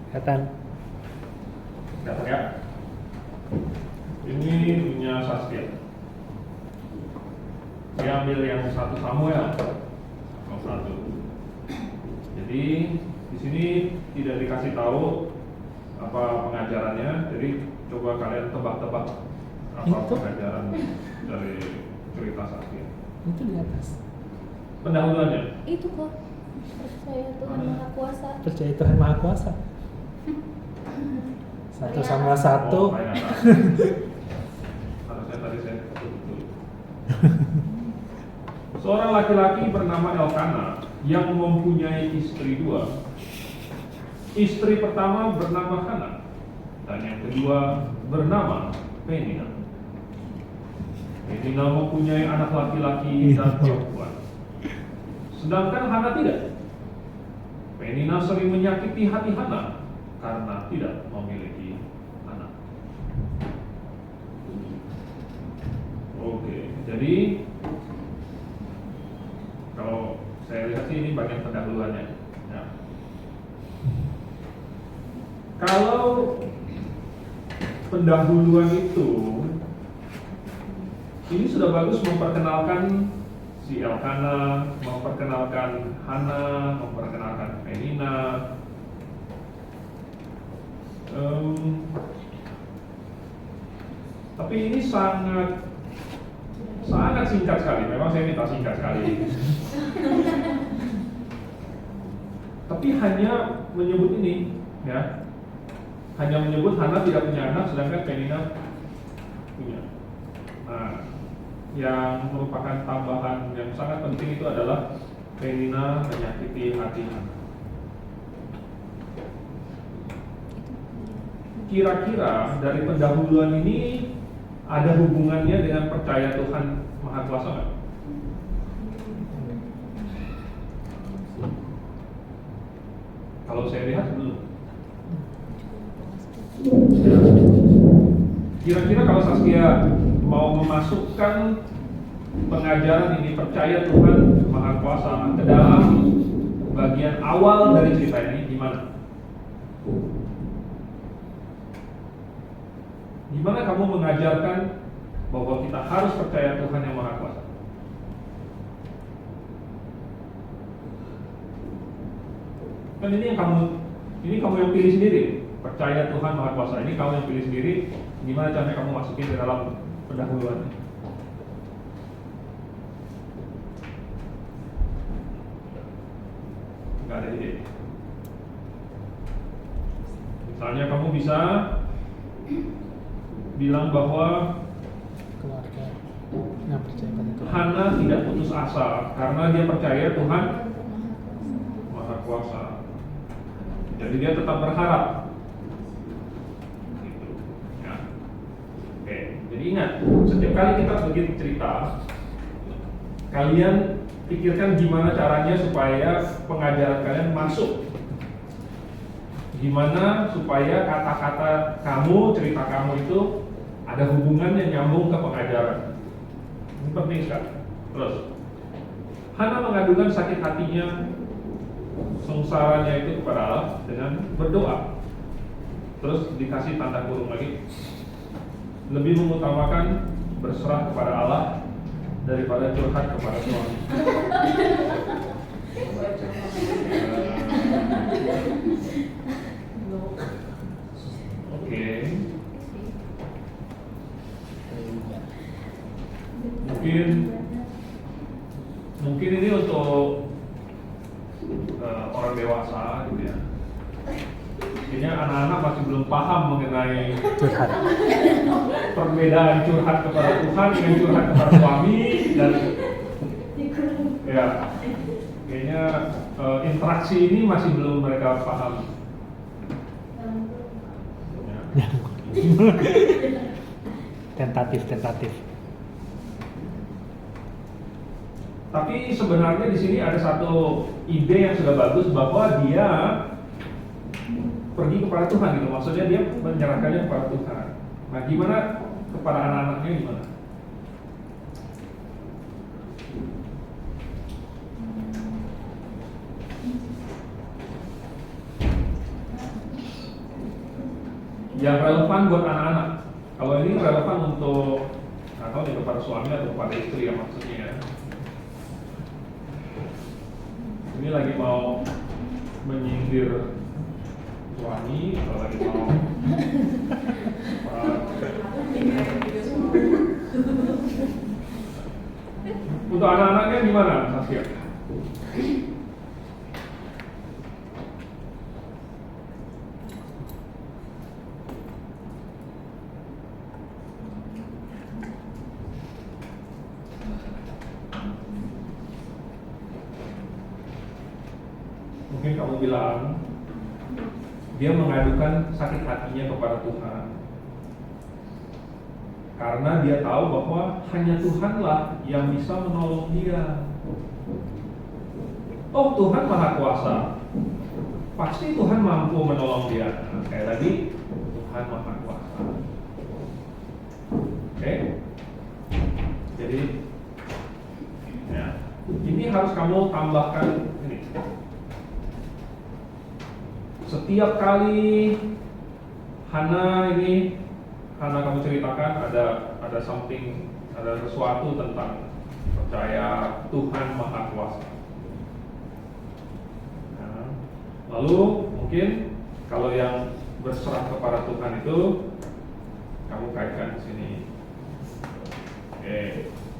Kelihatan. Kelihatan ya? Ini punya Saskia. Dia ambil yang 1 Samuel nomor 1. Jadi di sini tidak dikasih tahu apa pengajarannya. Jadi coba kalian tebak-tebak apa Itu? pengajaran dari cerita Saskia. Itu di atas. Pendahuluannya. Itu kok percaya Tuhan Maha Kuasa. Percaya Tuhan Maha Kuasa. 1 Samuel 1. Oh, saya nggak tahu. Harusnya tadi saya betul. Seorang laki-laki bernama Elkana yang mempunyai istri 2. Istri pertama bernama Hana dan yang kedua bernama Penina. Penina mempunyai anak laki-laki dan perempuan. Sedangkan Hana tidak. Penina sering menyakiti hati Hana karena tidak memiliki anak. Oke, jadi kalau saya lihat sih ini bagian pendahuluannya. Ya. Kalau pendahuluan itu, ini sudah bagus memperkenalkan si Elkana, memperkenalkan Hana, memperkenalkan Penina. Tapi ini sangat singkat sekali. Memang saya minta singkat sekali. Tapi hanya menyebut ini, ya. Hanya menyebut Hana tidak punya anak, sedangkan Penina punya. Nah, yang merupakan tambahan yang sangat penting itu adalah Penina menyakiti hati Hana. Kira-kira dari pendahuluan ini ada hubungannya dengan percaya Tuhan Maha Kuasa nggak? Kalau saya lihat belum. Kira-kira kalau Saskia mau memasukkan pengajaran ini percaya Tuhan Maha Kuasa ke dalam bagian awal dari cerita ini, gimana? Gimana kamu mengajarkan bahwa kita harus percaya Tuhan yang Maha Kuasa? Kan ini kamu yang pilih sendiri. Percaya Tuhan Maha Kuasa ini kamu yang pilih sendiri. Gimana caranya kamu masukin ke dalam pendahuluan? Nggak ada ide. Misalnya kamu bisa bilang bahwa Keluarga yang percaya pada Tuhan. Hana tidak putus asa karena dia percaya Tuhan Maha Kuasa. Jadi dia tetap berharap. Gitu. Ya. Oke, jadi ingat, setiap kali kita begitu cerita, kalian pikirkan gimana caranya supaya pengajaran kalian masuk. Gimana supaya kata-kata kamu, cerita kamu itu ada hubungan yang nyambung ke pengajaran. Ini penting sekali. Terus, Hana mengadukan sakit hatinya, sengsaranya itu kepada Allah dengan berdoa. Terus dikasih tanda kurung lagi, lebih mengutamakan berserah kepada Allah daripada curhat kepada suami. Oke. Mungkin ini untuk orang dewasa gitu ya. Kayaknya anak-anak masih belum paham mengenai Curhat. perbedaan curhat kepada Tuhan dengan curhat kepada suami dan ya kayaknya interaksi ini masih belum mereka paham. Ya. Tentatif. Tapi sebenarnya di sini ada satu ide yang sudah bagus bahwa dia pergi kepada Tuhan gitu. Maksudnya dia menyerahkannya kepada Tuhan. Nah, gimana kepada anak-anaknya gimana? yang relevan buat anak-anak. Kalau ini relevan untuk atau nih kepada suami atau kepada istri ya maksudnya ya. Ini lagi mau menyindir suami atau lagi mau untuk anak-anaknya gimana Saskia? Mungkin kamu bilang dia mengadukan sakit hatinya kepada Tuhan karena dia tahu bahwa hanya Tuhanlah yang bisa menolong dia. Oh, Tuhan Maha Kuasa, pasti Tuhan mampu menolong dia. Nah, sekali lagi, Tuhan Maha Kuasa. Oke? Jadi ya, ini harus kamu tambahkan ini. Setiap kali Hana kamu ceritakan ada something, ada sesuatu tentang percaya Tuhan Maha Kuasa. Nah, lalu mungkin kalau yang berserah kepada Tuhan itu kamu kaitkan di sini.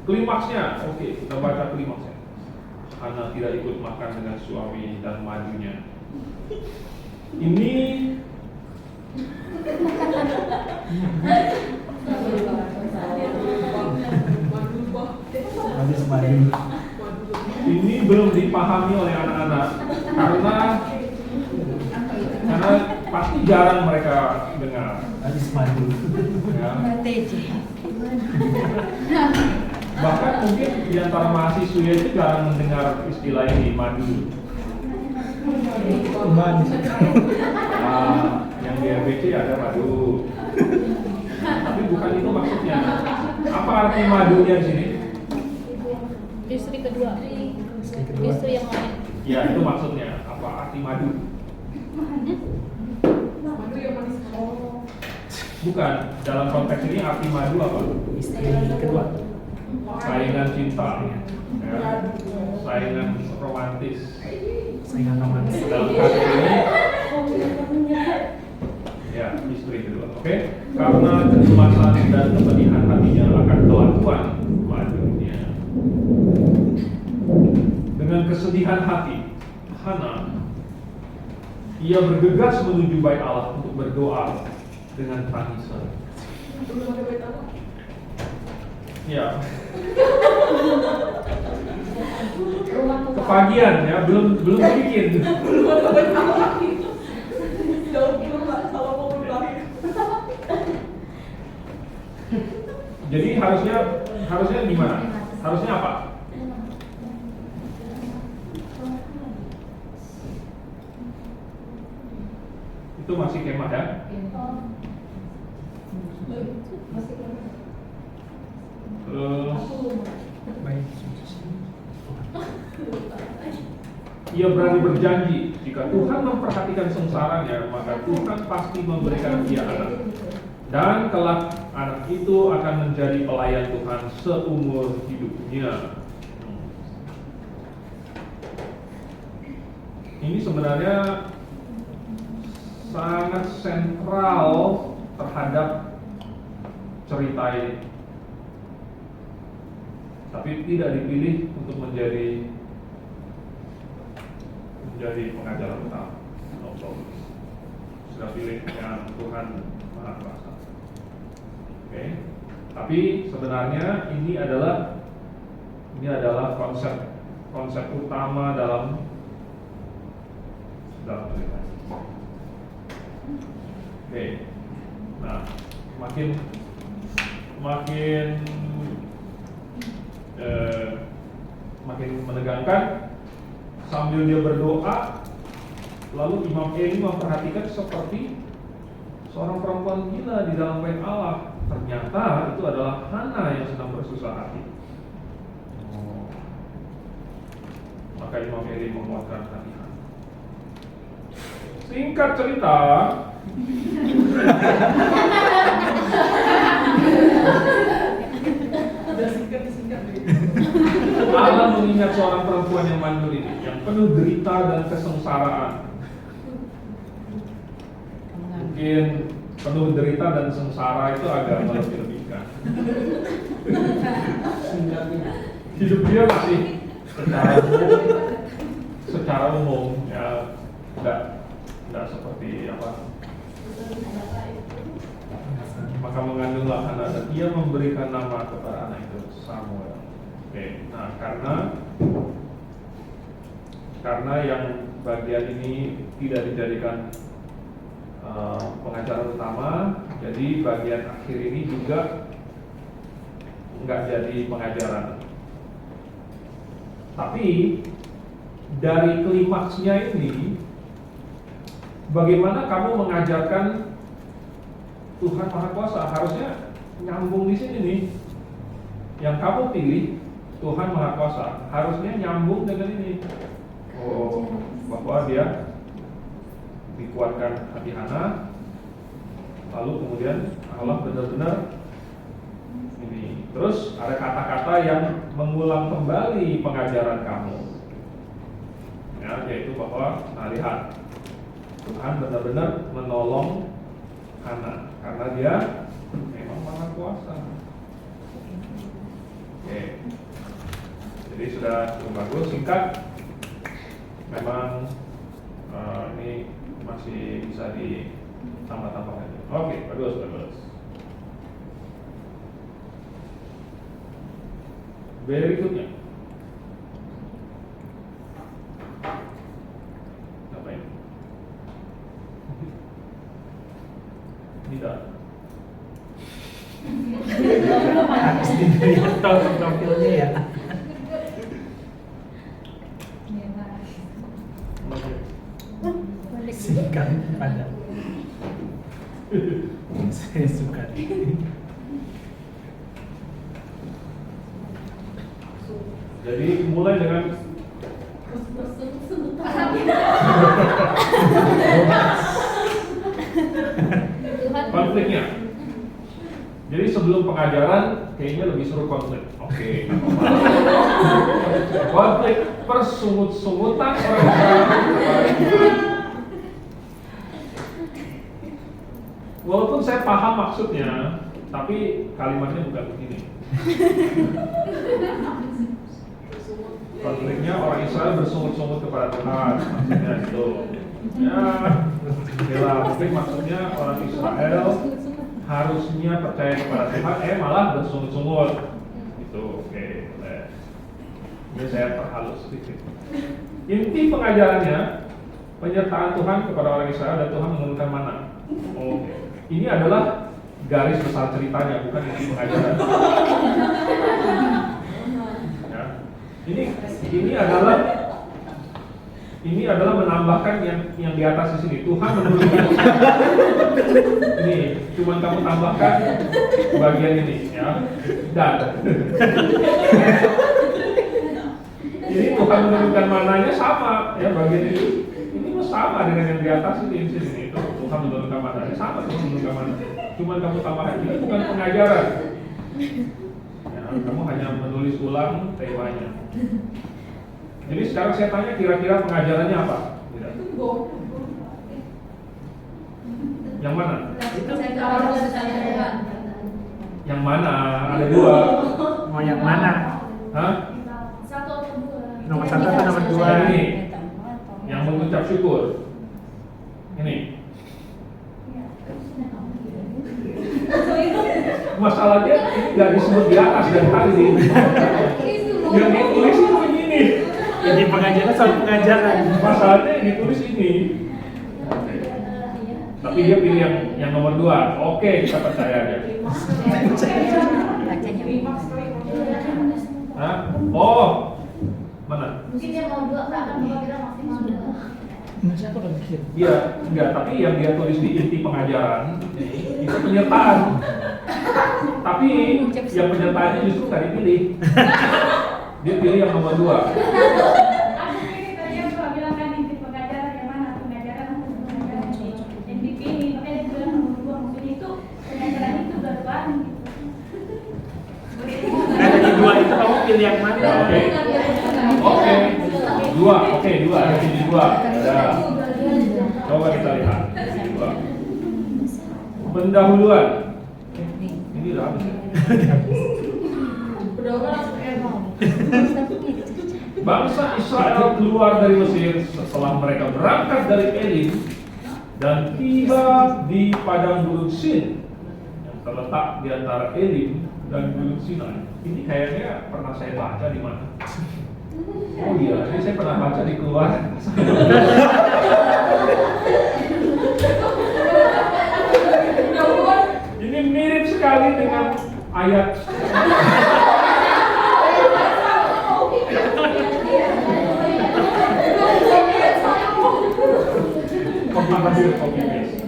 Klimaksnya, kita baca klimaksnya. Hana tidak ikut makan dengan suami dan madunya. Ini ini belum dipahami oleh anak-anak karena pasti jarang mereka dengar. Ya. Bahkan mungkin di antara mahasiswa itu jarang mendengar istilah ini madu. Yang di RBC ada madu. Tapi bukan itu maksudnya. Apa arti madunya di sini? Istri kedua. Istri yang lain. Ya, itu maksudnya. Apa arti madu? Madu yang manis. Bukan. Dalam konteks ini arti madu apa? Istri kedua. Saingan cinta. Ya. Saingan romantis. Saingan romantis. Dalam kasus ini ya, istri kedua. Oke? Karena kecemasan dan kepedihan hatinya akan kelakuan madunya. Dengan kesedihan hati, Hana ia bergegas menuju bait Allah untuk berdoa dengan tangisan. Belum ada bait Allah. Ya. Kepagian ya, belum bikin. Belum ada bait Allah lagi. Jauh belum Pak, salah mau lahir. Jadi harusnya gimana? Harusnya apa? Itu masih kemah ya? Terus Baik. ia berani berjanji jika Tuhan memperhatikan sengsaranya, maka Tuhan pasti memberikan dia anak. Dan kelak anak itu akan menjadi pelayan Tuhan seumur hidupnya. Ini sebenarnya sangat sentral terhadap cerita ini. Tapi tidak dipilih untuk menjadi pengajaran utama. Sudah pilih yang Tuhan Maha Kuasa. Oke. Tapi sebenarnya ini adalah konsep utama dalam cerita. Oke. Nah, makin menegangkan. Sambil dia berdoa, lalu Imam Eli memperhatikan seperti seorang perempuan gila di dalam bait Allah. Ternyata itu adalah Hana yang sedang bersusah hati. Maka Imam Eli menguatkan hati Hana. Singkat cerita, Udah singkat deh. Allah mengingat seorang perempuan yang mandul ini, yang penuh derita dan kesengsaraan. Mungkin penuh derita dan sengsara itu agak melebih-lebihkan. Hidup dia masih secara umum ya tidak seperti apa. Maka mengandunglah Hana dan ia memberikan nama kepada anak itu Samuel. Oke, nah karena yang bagian ini tidak dijadikan pengajaran utama, jadi bagian akhir ini juga nggak jadi pengajaran. Tapi dari klimaksnya ini, bagaimana kamu mengajarkan Tuhan Maha Kuasa? Harusnya nyambung di sini nih. Yang kamu pilih Tuhan Maha Kuasa, harusnya nyambung dengan ini. Oh, bahwa dia dikuatkan hati Hana, lalu kemudian Allah benar-benar ini. Terus ada kata-kata yang mengulang kembali pengajaran kamu, ya, yaitu bahwa nah lihat, Tuhan benar-benar menolong Hana karena dia memang Maha Kuasa. Oke, jadi sudah cukup bagus, singkat. Memang ini masih bisa ditambah-tambah lagi. Oke, bagus. Berikutnya, apa ini? Tidak. Harus dilihat profilnya ya. Oke. Singkat padat. Saya suka. Jadi mulai dengan konfliknya. Jadi sebelum pengajaran kayaknya lebih seru konflik. Oke. Konflik persungut-sungutan orang Israel. Walaupun saya paham maksudnya, tapi kalimatnya bukan begini. Konfliknya orang Israel bersungut-sungut kepada Tuhan, maksudnya itu. Ya, konflik maksudnya orang Israel harusnya percaya kepada Tuhan, malah bersungut-sungut. Itu oke. Ini saya perhalus sedikit. Inti pengajarannya penyertaan Tuhan kepada orang Israel dan Tuhan menurunkan mana. Oke. Ini adalah garis besar ceritanya, bukan inti pengajaran. Ya. Ini adalah menambahkan yang di atas di sini. Tuhan menurunkan. Ini cuma kamu tambahkan bagian ini, ya. Dan ini Tuhan menurunkan mananya sama, ya, bagian ini. Ini sama dengan yang di atas ini di sini. Itu Tuhan menurunkan mananya sama, Tuhan menurunkan mana. Cuma kamu tambahkan, ini bukan pengajaran. Ya, kamu hanya menulis ulang temanya. Jadi sekarang saya tanya, kira-kira pengajarannya apa? Tidak. Yang mana? Yang mana? Ada dua. Mau yang mana? Hah? Nomor 1 atau nomor 2? Yang ini, yang mengucap syukur. Ini. Masalahnya ini nggak disebut di atas dan tadi. Yang ditulis itu ini. Jadi pengajaran sama pengajaran. Masalahnya yang ditulis ini. Tapi dia pilih yang nomor 2. Oke, kita percaya aja. Hah? Oh, mana? Mungkin dia mau 2, Kak, kan Bapak bilang maksimal 2. Masih aku udah mikir. Iya, enggak, tapi yang dia tulis di inti pengajaran itu penyertaan. Tapi yang penyertaannya justru nggak dipilih. Dia pilih yang nomor 2. Aku pilih tadi yang Bapak bilang kan inti pengajaran yang mana? Pengajaran yang dipilih pilih yang mana? Ya, oke. Dua. Ada sini dua. Ada. Coba kita lihat. Sini dua. Pendahuluan. Ini udah habis. Berdoa langsung emang. Bangsa Israel keluar dari Mesir setelah mereka berangkat dari Elim dan tiba di padang gurun Sin yang terletak di antara Elim dan Gunung Sinai. Ini kayaknya pernah saya baca di mana? Oh iya, ini saya pernah baca di Keluaran. Ini mirip sekali dengan ayat. Copy paste.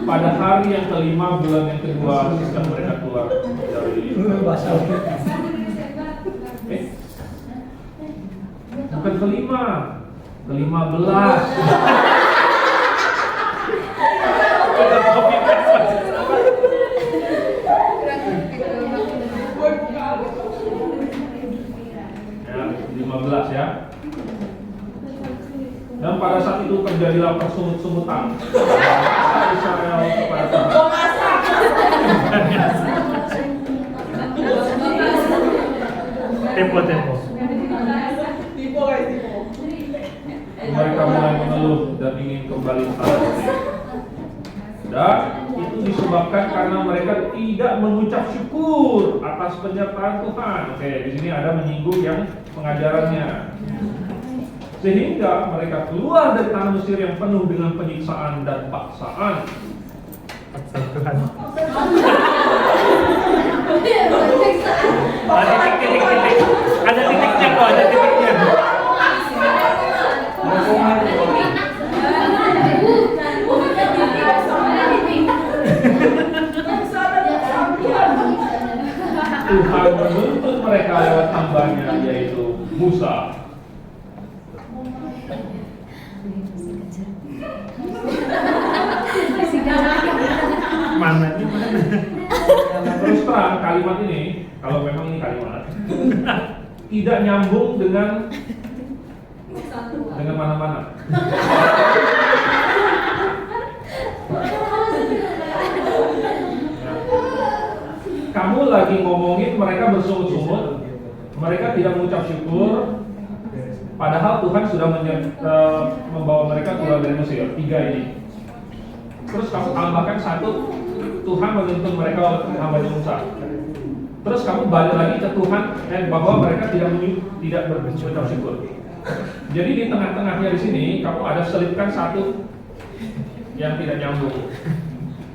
Pada hari yang kelima bulan yang kedua setelah mereka keluar dari bukan kelima, ke-15. Ya, 15 ya. Dan pada saat itu terjadilah persungut-sungutan Israel kepada Tuhan. Tempo. Mereka mulai mengeluh dan ingin kembali ke tanah Mesir. Dan itu disebabkan karena mereka tidak mengucap syukur atas penyertaan Tuhan. Oke, di sini ada menyinggung yang pengajarannya. Sehingga mereka keluar dari tanah Mesir yang penuh dengan penyiksaan dan paksaan. Tuhan. Ada titiknya kok, ada titiknya. Tuhan menuntut mereka lewat hambanya yaitu Musa. Mana? Terus terang kalimat ini, kalau memang ini kalimat tidak nyambung dengan mana-mana. Kamu lagi ngomongin mereka bersungut-sungut, mereka tidak mengucap syukur, padahal Tuhan sudah membawa mereka keluar dari Mesir. 3 ini. Terus kamu tambahkan 1, Tuhan menuntut mereka oleh hamba-Nya Musa. Terus kamu balik lagi ke Tuhan bahwa mereka tidak mengucap syukur. Jadi di tengah-tengahnya di sini kamu ada selipkan 1 yang tidak nyambung.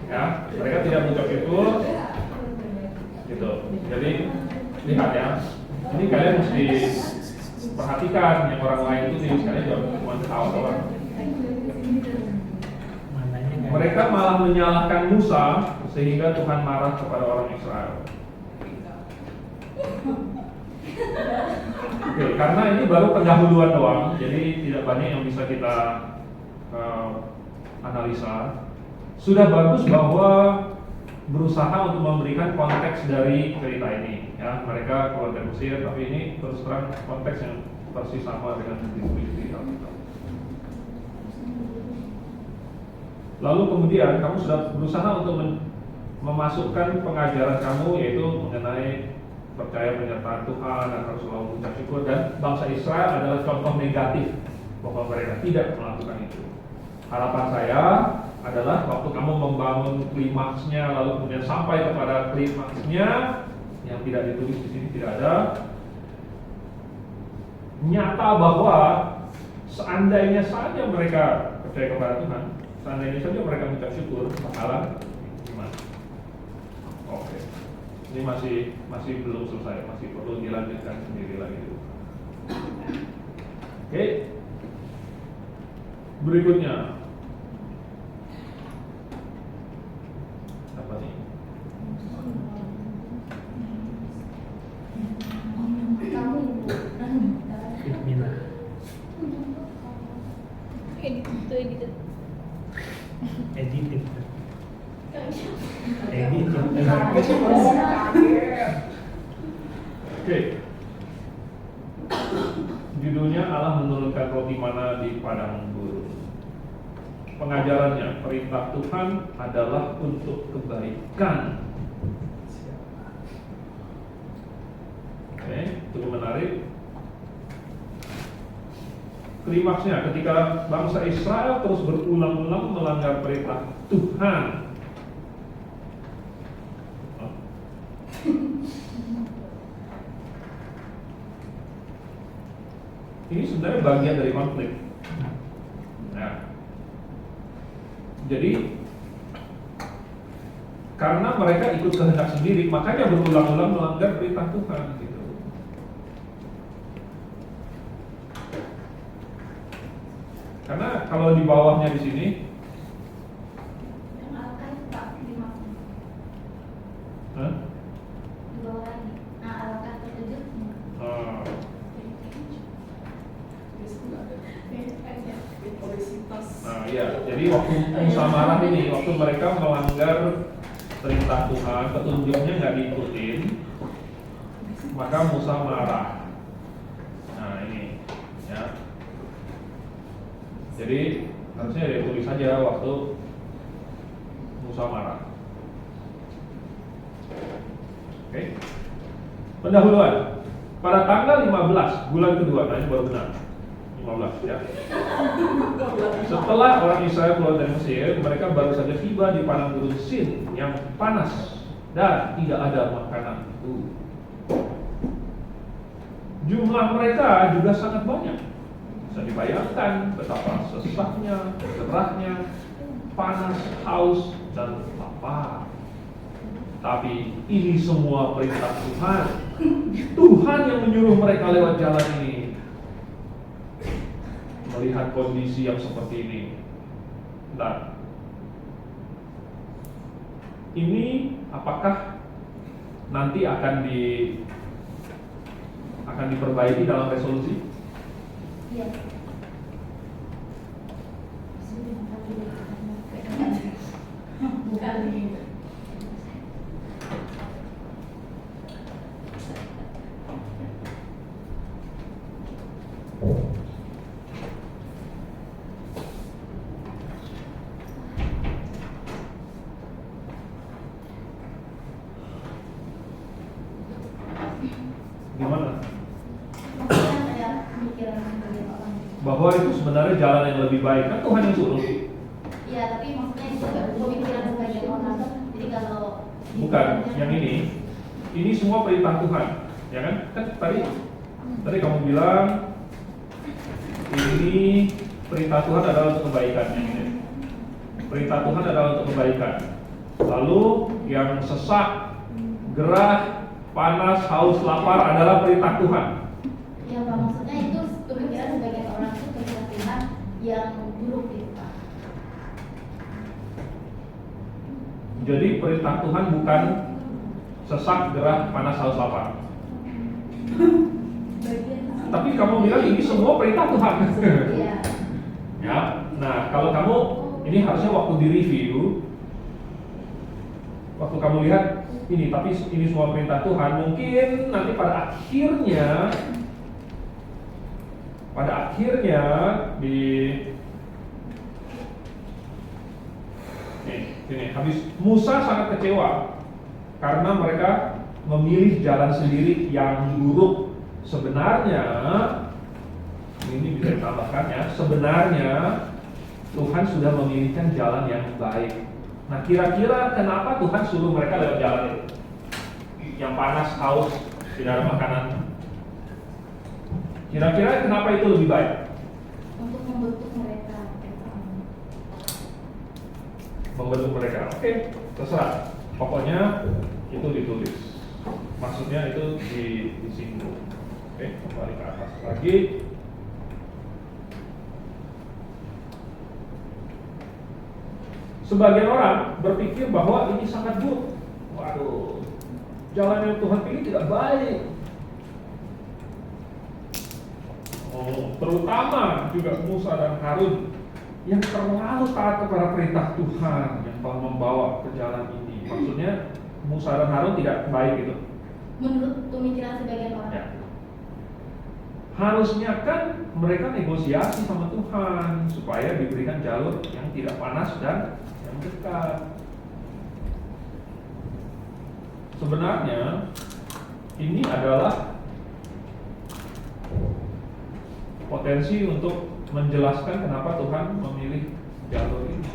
Ya, mereka tidak mengucap syukur. Gitu. Jadi lihat ya. Ini kalian mesti perhatikan yang orang lain itu tidak sekalian cuma ketawa-tawa. Mereka malah menyalahkan Musa sehingga Tuhan marah kepada orang Israel. Oke, karena ini baru pendahuluan doang, jadi tidak banyak yang bisa kita analisa. Sudah bagus bahwa berusaha untuk memberikan konteks dari cerita ini. Ya, mereka keluar dari Mesir, tapi ini terus terang konteks yang persis sama dengan ditulis di Alkitab. Lalu kemudian kamu sudah berusaha untuk memasukkan pengajaran kamu yaitu mengenai percaya penyertaan Tuhan dan harus selalu mengucap syukur, dan bangsa Israel adalah contoh negatif bahwa mereka tidak melakukan itu. Harapan saya adalah waktu kamu membangun klimaksnya lalu kemudian sampai kepada klimaksnya yang tidak ditulis di sini, tidak ada, nyata bahwa seandainya saja mereka percaya kepada Tuhan, seandainya saja mereka mengucap syukur, bakalan gimana? Oke. Ini masih belum selesai, masih perlu dilanjutkan sendiri lagi dulu. Oke. Berikutnya apa nih? Mina. Edit. Editif. Oke. Judulnya Allah menurunkan roti mana di padang gurun. Pengajarannya, perintah Tuhan adalah untuk kebaikan. Oke, cukup menarik. Klimaksnya ketika bangsa Israel terus berulang-ulang melanggar perintah Tuhan. Ini sebenarnya bagian dari konflik. Nah, jadi karena mereka ikut kehendak sendiri, makanya berulang-ulang melanggar perintah Tuhan gitu. Karena kalau di bawahnya di sini, Yang alangkah itu Pak, di mana? Hah? Di bawah lagi. Nah, alangkah terkejut. Ah, Obesitas. Nah, iya. Jadi waktu Musa marah ini, waktu mereka melanggar perintah Tuhan, petunjuknya nggak diikutin, maka Musa marah. Nah, ini, ya. Jadi harusnya dia tulis saja waktu Musa marah. Oke. Pendahuluan. Pada tanggal 15 bulan kedua, nah ini baru benar. 15 ya. Setelah orang Israel keluar dari Mesir, mereka baru saja tiba di padang gurun Sin yang panas dan tidak ada makanan. Jumlah mereka juga sangat banyak. Bisa dibayangkan betapa sesaknya, gerahnya, panas, haus, dan lapar. Tapi ini semua perintah Tuhan. Tuhan yang menyuruh mereka lewat jalan ini. Melihat kondisi yang seperti ini, nah, ini apakah nanti akan diperbaiki dalam resolusi? Iya. Bukan. Gimana? Maksudnya ada pemikiran sebagian orang. Bahwa itu sebenarnya jalan yang lebih baik, kan Tuhan yang suruh. Iya, tapi maksudnya itu pemikiran sebagian orang. Jadi kalau Bukan, yang ini semua perintah Tuhan, ya kan? Kan tadi kamu bilang ini perintah Tuhan adalah untuk kebaikan. Perintah Tuhan adalah untuk kebaikan. Lalu yang sesak, gerah, panas, haus, lapar adalah perintah Tuhan. ya Pak, maksudnya itu pemikiran sebagian orang itu perintah Tuhan yang buruk gitu Pak. Jadi perintah Tuhan bukan sesak, gerah, panas, haus, lapar. Tapi kamu bilang ini semua perintah Tuhan. Iya. Ya. Nah, kalau kamu ini harusnya waktu di review, waktu kamu lihat ini, tapi ini semua perintah Tuhan, mungkin nanti pada akhirnya di ini habis Musa sangat kecewa karena mereka memilih jalan sendiri yang buruk. Sebenarnya ini bisa ditambahkan ya, sebenarnya Tuhan sudah memilihkan jalan yang baik. Nah, kira-kira kenapa Tuhan suruh mereka lewat jalan itu? Yang panas, haus, tidak ada makanan. Kira-kira kenapa itu lebih baik? Untuk membentuk mereka. Membentuk mereka. Oke, terserah. Pokoknya itu ditulis. Maksudnya itu disinggung. Oke, kembali ke atas lagi. Sebagian orang berpikir bahwa ini sangat buruk. Waduh, jalan yang Tuhan pilih tidak baik. Terutama juga Musa dan Harun. yang terlalu taat kepada perintah Tuhan yang telah membawa ke jalan ini. Maksudnya Musa dan Harun tidak baik gitu. Menurut pemikiran sebagian orang. Ya. Harusnya kan mereka negosiasi sama Tuhan supaya diberikan jalur yang tidak panas dan yang dekat. Sebenarnya ini adalah potensi untuk menjelaskan kenapa Tuhan memilih jalur ini.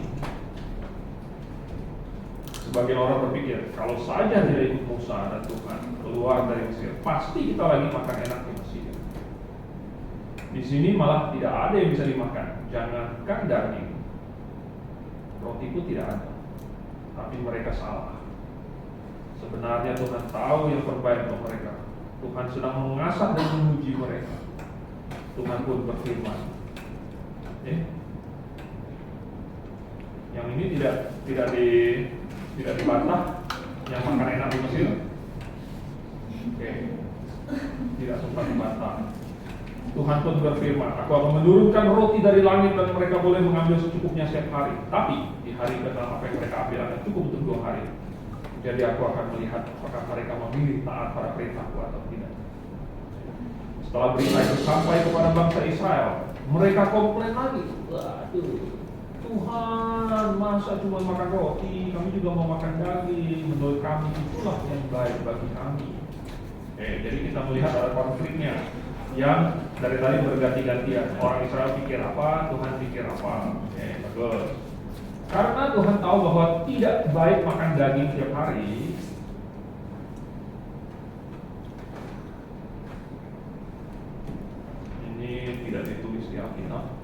Sebagian orang berpikir, kalau saja tidak ikut Musa dan Tuhan keluar dari Mesir, pasti kita lagi makan enak di Mesir. Di sini malah tidak ada yang bisa dimakan, jangankan daging, roti pun tidak ada. Tapi mereka salah. Sebenarnya Tuhan tahu yang terbaik untuk mereka. Tuhan sedang mengasah dan menguji mereka. Tuhan pun berfirman. Yang ini tidak dibantah, yang makan enak di Mesir. Tidak sempat dibantah. Tuhan pun berfirman, aku akan menurunkan roti dari langit dan mereka boleh mengambil secukupnya setiap hari. Tapi di hari ke-6 apa yang mereka ambil akan cukup untuk 2 hari. Jadi aku akan melihat apakah mereka memilih taat pada perintahku atau tidak. Setelah berita itu sampai kepada bangsa Israel, mereka komplain lagi. Waduh, Tuhan, masa cuma makan roti, kami juga mau makan daging. Menurut kami itulah yang baik bagi kami. Jadi kita melihat ada konfliknya yang dari tadi berganti-gantian. Orang Israel pikir apa, Tuhan pikir apa. Bagus. Karena Tuhan tahu bahwa tidak baik makan daging tiap hari, ini tidak ditulis di Alkitab.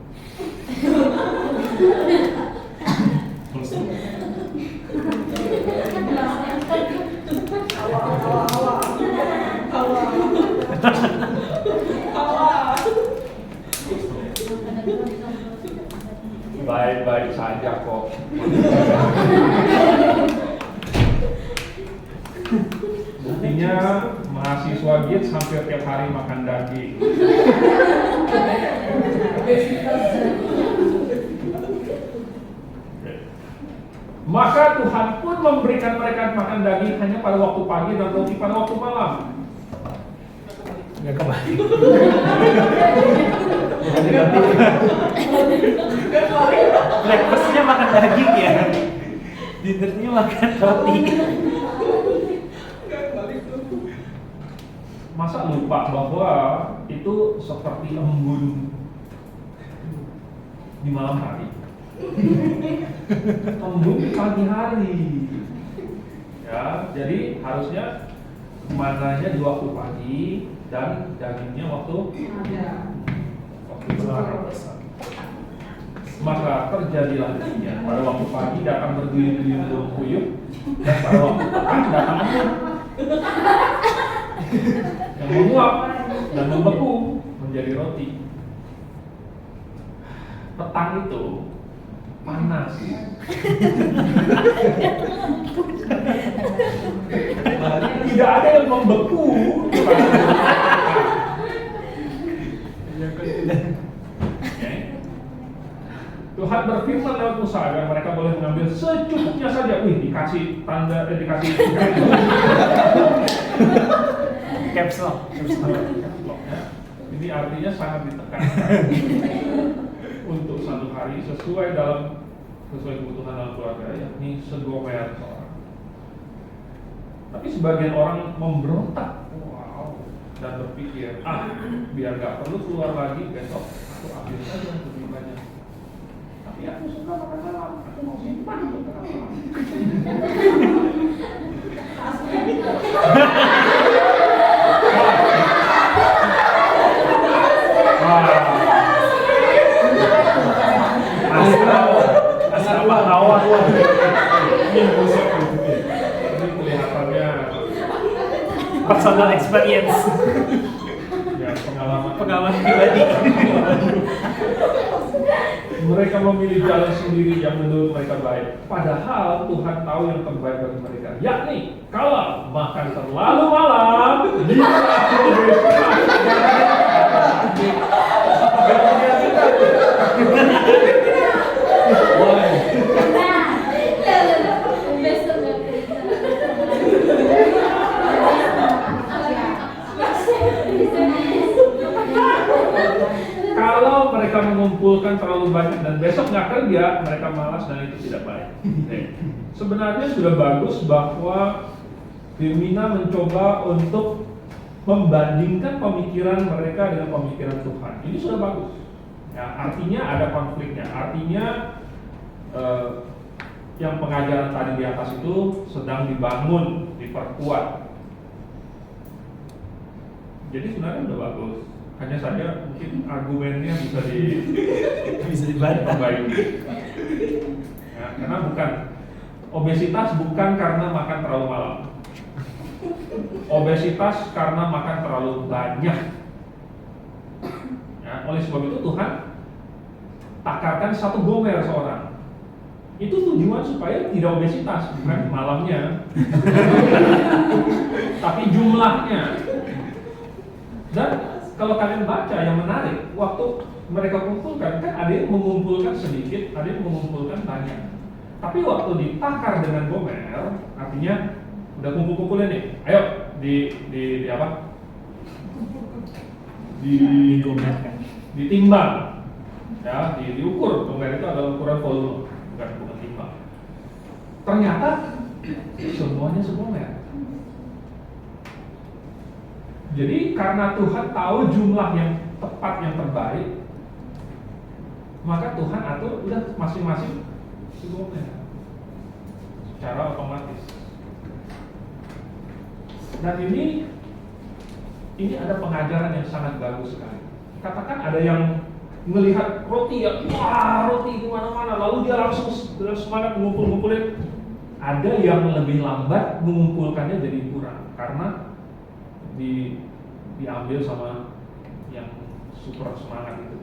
Baik-baik saja kok. Buktinya mahasiswa GITS hampir tiap hari makan daging. Maka Tuhan pun memberikan mereka makan daging hanya pada waktu pagi dan roti pada waktu malam. Nggak kembali. Breakfastnya makan daging ya, dinnernya makan roti. Masa lupa bahwa itu seperti embun di malam hari, embun di pagi hari. Ya, jadi harusnya mananya di waktu pagi dan dagingnya waktu malam. Maka terjadilah demikian. Pada waktu pagi datang berduyun-duyun burung puyuh, dan pada waktu petang datang embun yang menguap dan membeku menjadi roti. Petang itu panas. Tidak ada yang membeku. Tuhan berfirman lewat Musa agar mereka boleh mengambil secukupnya saja. Dikasih tanda, dikasih Caps lock. ya. Ini artinya sangat ditekankan untuk satu hari sesuai kebutuhan dalam keluarga, yakni segomer seorang. Tapi sebagian orang memberontak, dan berpikir, biar gak perlu keluar lagi besok, aku ambil saja yang lebih banyak. Tapi aku suka makan malam, aku mau simpan untuk makan malam. Asal awal. Ini kelihatannya Personal experience. ya Pengalaman pribadi. Mereka memilih jalan sendiri yang menurut mereka baik. Padahal Tuhan tahu yang terbaik bagi mereka. Yakni kalau makan terlalu malam, Kalau mereka mengumpulkan terlalu banyak dan besok nggak kerja, mereka malas dan itu tidak baik. Sebenarnya sudah bagus bahwa Firmina mencoba untuk membandingkan pemikiran mereka dengan pemikiran Tuhan. Ini sudah bagus. Ya, artinya ada konfliknya. Artinya yang pengajaran tadi di atas itu sedang dibangun, diperkuat. Jadi sebenarnya sudah bagus. Hanya saja mungkin argumennya bisa dibantah. diperbaiki. Ya, karena obesitas bukan karena makan terlalu malam. Obesitas karena makan terlalu banyak. Ya, oleh sebab itu Tuhan takarkan 1 gomer seorang. Itu tujuan supaya tidak obesitas, bukan malamnya, tapi jumlahnya. Dan kalau kalian baca yang menarik, waktu mereka kumpulkan, kan ada yang mengumpulkan sedikit, ada yang mengumpulkan banyak. Tapi waktu ditakar dengan gomer, artinya udah kumpul-kumpulin nih, ayo di apa? Digomerkan. Ditimbang, ya, diukur. Gomer itu adalah ukuran volume, bukan timbang. Ternyata semuanya segomer. Jadi karena Tuhan tahu jumlah yang tepat yang terbaik, maka Tuhan atur udah masing-masing segomer secara otomatis. Dan ini ada pengajaran yang sangat bagus sekali. Katakan ada yang melihat roti ya, wah roti kemana-mana, lalu dia langsung semangat mengumpulin. Ada yang lebih lambat mengumpulkannya jadi kurang karena diambil sama yang super semangat itu.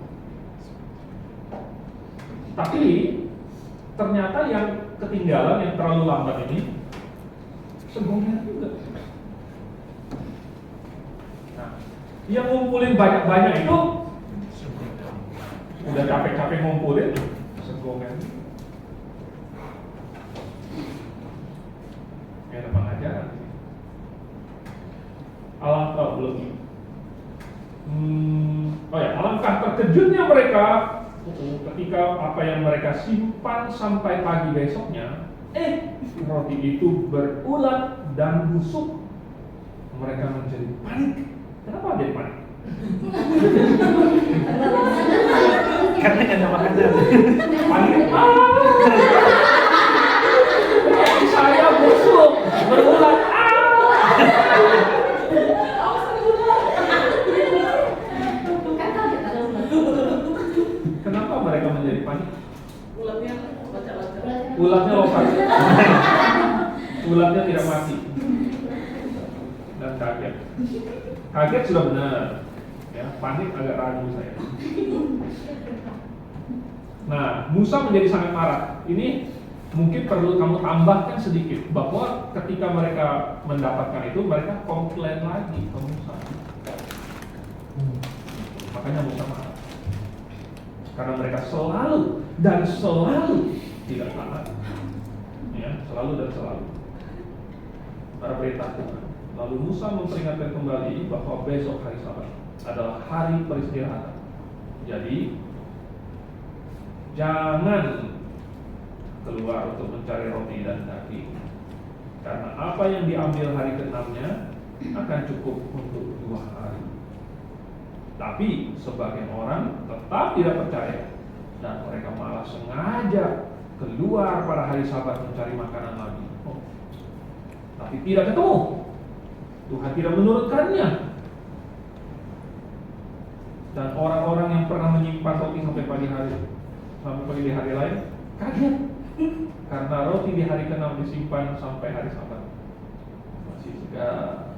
Tapi ternyata yang ketinggalan, yang terlalu lambat ini segomer juga. Nah, yang ngumpulin banyak-banyak itu udah capek-capek ngumpulin segomer. Ini ada pengajaran. Alangkah terkejutnya mereka ketika apa yang mereka simpan sampai pagi besoknya, roti itu berulat dan busuk. Mereka menjadi panik. Kenapa jadi panik? Karena nggak ada makanan. Panik. Saya busuk, berulat. Kenapa mereka menjadi panik? Ulatnya locak-locak. Ulatnya lompat. Ulatnya tidak mati. Dan kaget. Kaget sudah benar. Ya, panik agak ragu saya. Nah, Musa menjadi sangat marah. Ini mungkin perlu kamu tambahkan sedikit bahwa ketika mereka mendapatkan itu, mereka komplain lagi ke Musa. Makanya Musa marah. Karena mereka selalu tidak taat. Ya, selalu dan selalu. Para perintah Tuhan. Lalu Musa memperingatkan kembali bahwa besok hari Sabat adalah hari peristirahatan. Jadi jangan keluar untuk mencari roti dan daging, karena apa yang diambil hari ke-6-nya akan cukup untuk 2 hari. Tapi sebagian orang tetap tidak percaya dan mereka malah sengaja keluar pada hari Sabat mencari makanan lagi. Tapi tidak ketemu. Tuhan tidak menurunkannya. Dan orang-orang yang pernah menyimpan roti sampai pagi di hari lain kaget. Karena roti di hari ke-6 disimpan sampai hari Sabat masih segar.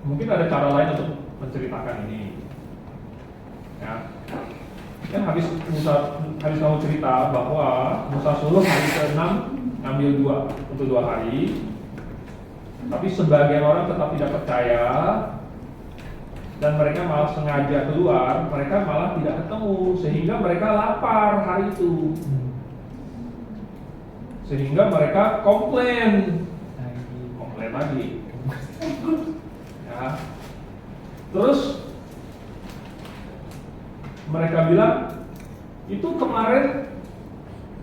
Mungkin ada cara lain untuk menceritakan ini. Ya, kan habis kamu cerita bahwa Musa suruh hari ke-6 ambil 2 untuk 2 hari. Tapi sebagian orang tetap tidak percaya dan mereka malah sengaja keluar, mereka malah tidak ketemu sehingga mereka lapar hari itu. Sehingga mereka komplain lagi. Terus mereka bilang, itu kemarin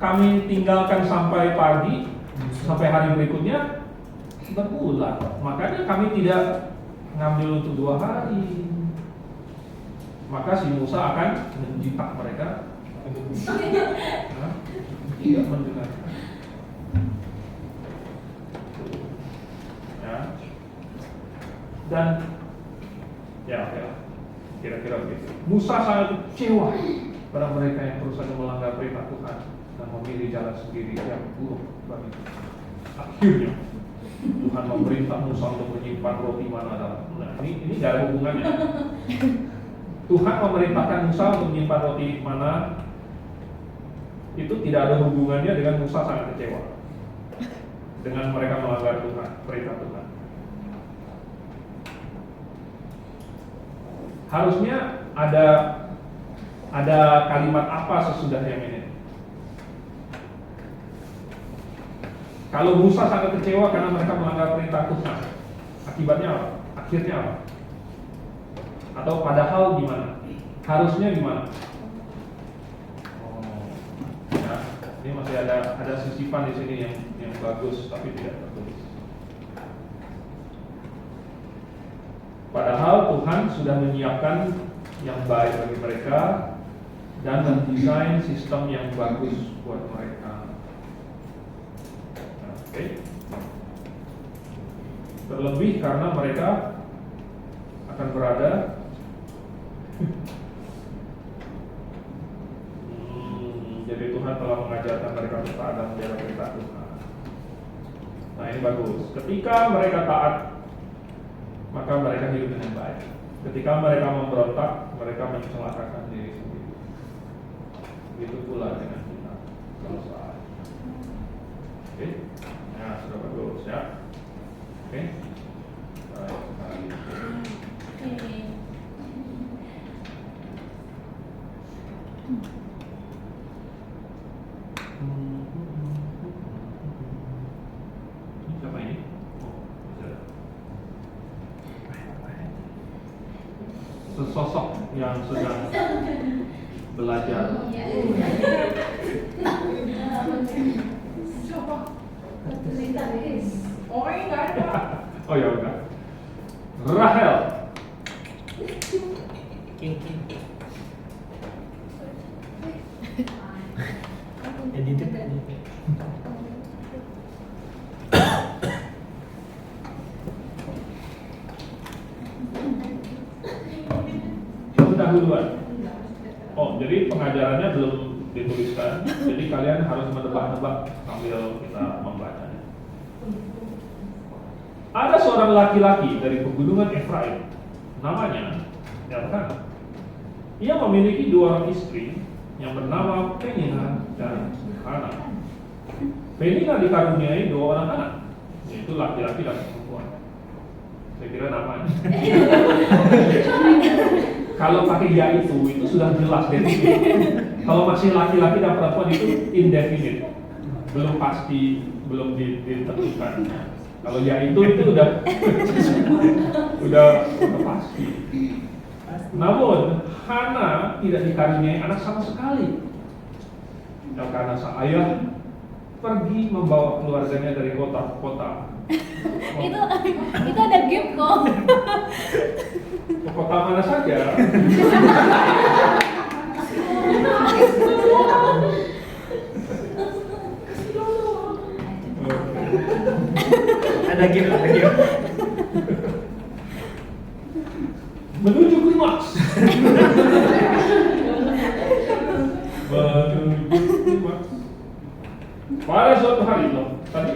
kami tinggalkan sampai pagi, sampai hari berikutnya berpulang. Makanya kami tidak ngambil untuk 2 hari. Maka si Musa akan menjitak mereka. Tidak mendengarkan. Ya. Dan ya oke lah. Kira-kira begitu. Musa sangat kecewa pada mereka yang terus saja melanggar perintah Tuhan dan memilih jalan sendiri yang buruk bagi Tuhan. Akhirnya Tuhan memerintah Musa untuk menyimpan roti mana dalam. Nah, ini gak ada hubungannya. Tuhan memerintahkan Musa untuk menyimpan roti mana, itu tidak ada hubungannya dengan Musa sangat kecewa dengan mereka melanggar Tuhan, perintah Tuhan. Harusnya ada kalimat apa sesudah yang ini? Kalau Musa sangat kecewa karena mereka melanggar perintah Tuhan, akibatnya apa? Akhirnya apa? Atau padahal gimana? Harusnya gimana? Oh, ya, ini masih ada sisipan di sini yang bagus tapi tidak tertulis. Padahal Tuhan sudah menyiapkan yang baik bagi mereka dan mendesain sistem yang bagus buat mereka. Oke. Terlebih karena mereka akan berada jadi Tuhan telah mengajarkan mereka taat dan menjaga perintah Tuhan. Nah ini bagus. Ketika mereka taat, maka mereka hidup dengan baik. Ketika mereka memberontak, mereka mencelakakan diri sendiri. Begitu pula dengan kita kalau saat. Oke, nah sudah bagus ya. Oke, baik sekali. Siapa ini? Sesosok yang sedang belajar. Oh ya udah. Rahel. Edited. Dahuluan. Oh, jadi pengajarannya belum dituliskan. Jadi kalian harus menebak-nebak sambil kita membacanya. Ada seorang laki-laki dari pegunungan Efraim, namanya Elkanah. Ia memiliki 2 orang istri yang bernama Penina dan Hana. Penina dikaruniai 2 orang anak, yaitu laki-laki dan perempuan. Saya kira namanya. Kalau pakai ya itu sudah jelas definisi. Kalau masih laki-laki dan perempuan itu indefinite, belum pasti, belum ditentukan. Kalau ya itu udah pasti. Namun Hana tidak dikaruniai anak sama sekali. Karena sang ayah pergi membawa keluarganya dari kota ke kota. Itu ada game kok. Ke kota mana saja. Ada game. Menuju klimaks. Menuju klimaks. Pada suatu hari loh, tadi.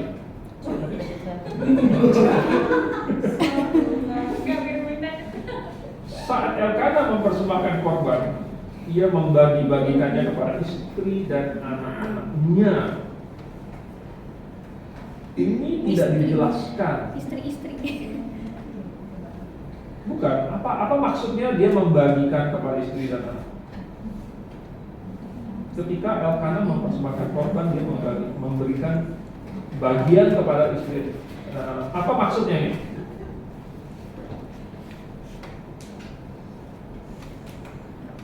Saat Elkanah mempersembahkan korban, ia membagi-bagikannya kepada istri dan anak-anaknya. Ini tidak dijelaskan. Istri-istri. Bukan, apa maksudnya dia membagikan kepada istri dan anak? Ketika Elkanah mempersembahkan korban, dia memberikan bagian kepada istri dan anak. Apa maksudnya ini?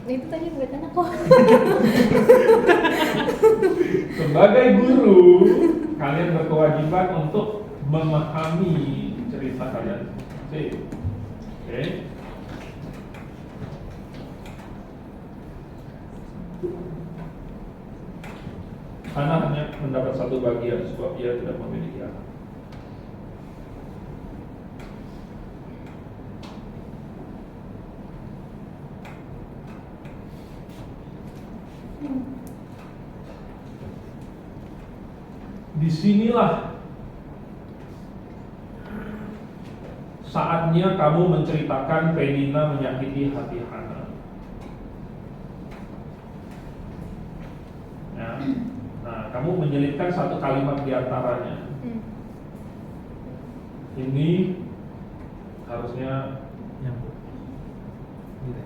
Itu tadi buat anak kok. Sebagai guru, kalian berkewajiban untuk memahami cerita kalian. Oke. Hana hanya mendapat satu bagian sebab ia tidak memiliki anak. Disinilah saatnya kamu menceritakan Penina menyakiti hati Hana. Ya. Nah, kamu menyelipkan satu kalimat di antaranya. Ini harusnya Nyambung. Gitu.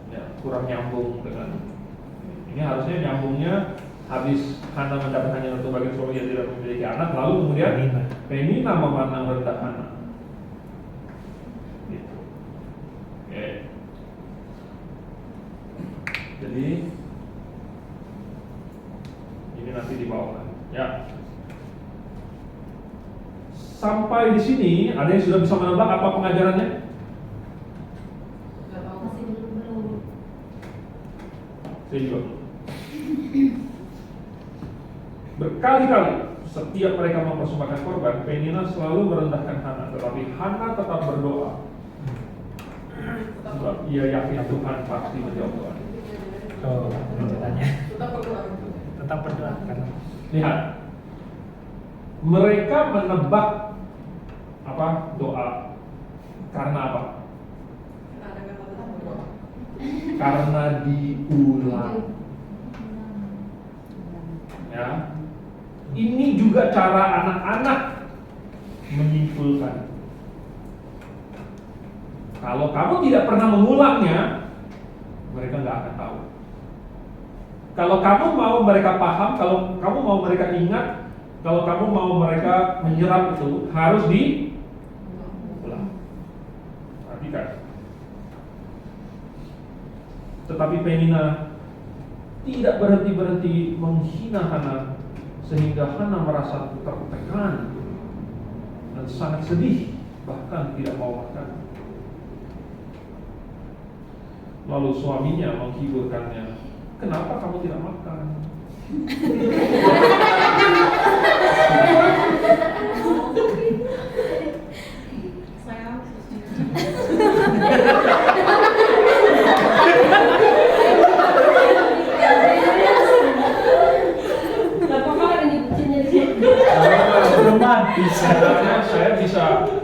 ya kurang nyambung dengan ini, harusnya nyambungnya habis Hana mendapat hanya satu bagian suami yang tidak memiliki anak, lalu kemudian Penina memandang rendah Hana. Gitu. Oke. Jadi ini nanti dibawakan. Ya. Sampai di sini ada yang sudah bisa menebak apa pengajarannya? Masih belum. Saya juga. Berkali-kali setiap mereka mempersembahkan korban, Penina selalu merendahkan Hana, tetapi Hana tetap berdoa. Sebab ia yakin Tuhan pasti menjawab doa. Oh, ceritanya. Tetap berdoa. Tetap berdoa karena Lihat, mereka menebak apa doa karena apa? Ada kata tetap berdoa. Karena diulang. Ya, ini juga cara anak-anak menyimpulkan. Kalau kamu tidak pernah mengulangnya, mereka nggak akan tahu. Kalau kamu mau mereka paham, kalau kamu mau mereka ingat, kalau kamu mau mereka menyerap itu, harus diulang. Perhatikan. Tetapi Penina tidak berhenti-berhenti menghina Hana, sehingga Hana merasa tertekan dan sangat sedih, bahkan tidak mau makan. Lalu suaminya menghiburkannya, "Kenapa kamu tidak makan?" Saya romantis.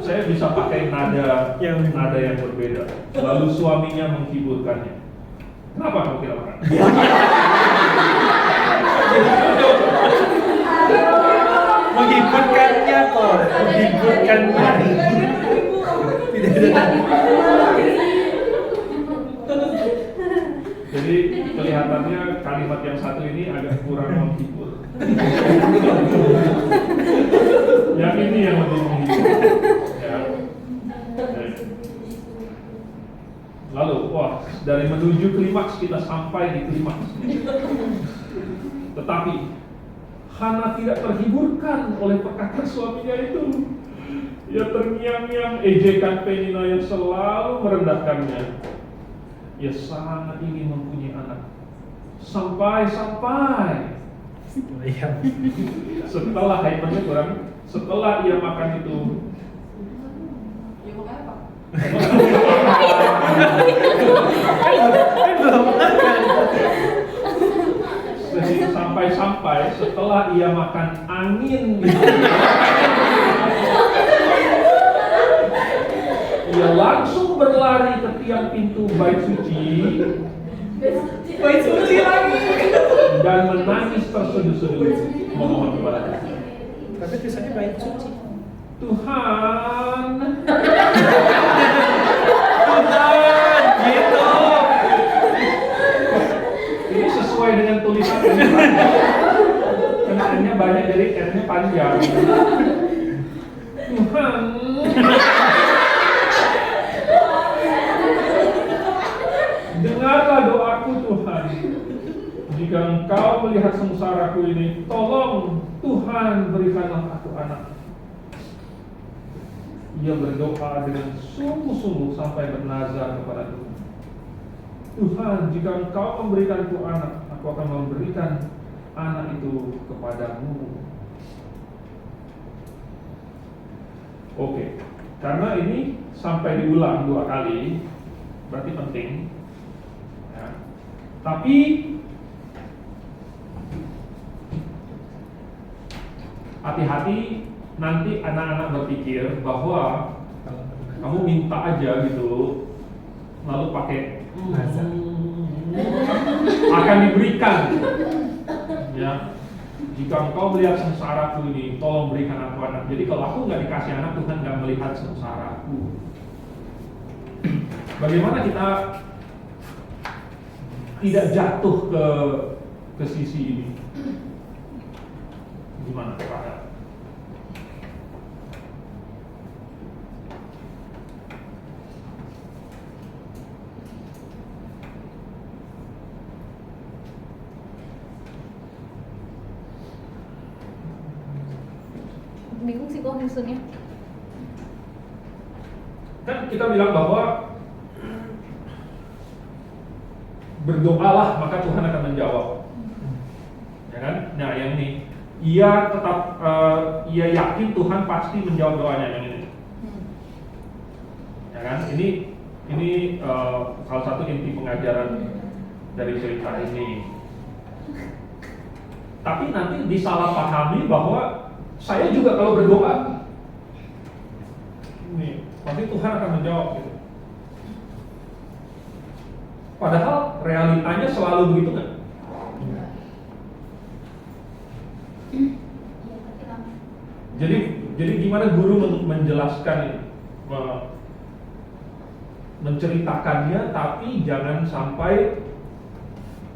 Saya bisa pakai nada yang berbeda. Lalu suaminya menghiburkannya. Kenapa kamu tidak makan? Menghiburkannya kok, menghiburkannya. Tidak ada. Jadi kelihatannya kalimat yang satu ini agak kurang menghibur. Yang ini yang lebih menghibur. Ya. Lalu, wah, dari menuju klimaks kita sampai di klimaks. Tetapi Hana tidak terhiburkan oleh perkataan suaminya itu. Ia terngiang-ngiang ejekan Penina yang selalu merendahkannya. Ia sangat ingin mempunyai anak. Sampai setelah hypernya kurang, setelah ia makan itu, ya makanya Pak. sampai setelah ia makan angin itu, ia langsung berlari ke tiang pintu bait suci Bait suci lagi. dan menangis terseduh-seduh memohon kepada Tuhan. Tapi tulisannya baik suci. Tuhan, Gitu. ini sesuai dengan tulisan ini. Karena N-nya banyak jadi R-nya panjang. Tuhan, dengarlah engkau melihat sengsaraku ini, tolong Tuhan berikanlah aku anak. Ia berdoa dengan sungguh-sungguh sampai bernazar kepada Tuhan. Tuhan, jika engkau memberikanku anak, aku akan memberikan anak itu kepadamu. Oke, karena ini sampai diulang 2 kali, berarti penting. Ya. Tapi hati-hati nanti anak-anak berpikir bahwa kamu minta aja gitu, lalu pakai akan diberikan. Ya, jika engkau melihat sengsaraku ini, tolong berikan aku anak. Jadi kalau aku nggak dikasih anak, Tuhan nggak melihat sengsaraku. Bagaimana kita tidak jatuh ke sisi ini? Gimana Pak? Bingung sih kok nyusunnya. Kan kita bilang bahwa berdoalah maka Tuhan akan menjawab, ya kan? Nah yang ini, ia tetap ia yakin Tuhan pasti menjawab doanya yang ini, ya kan? Ini salah satu inti pengajaran dari cerita ini. Tapi nanti disalahpahami bahwa saya juga kalau berdoa, nih pasti Tuhan akan menjawab gitu. Padahal realitanya selalu begitu kan? Jadi gimana guru menjelaskan ini, menceritakannya, tapi jangan sampai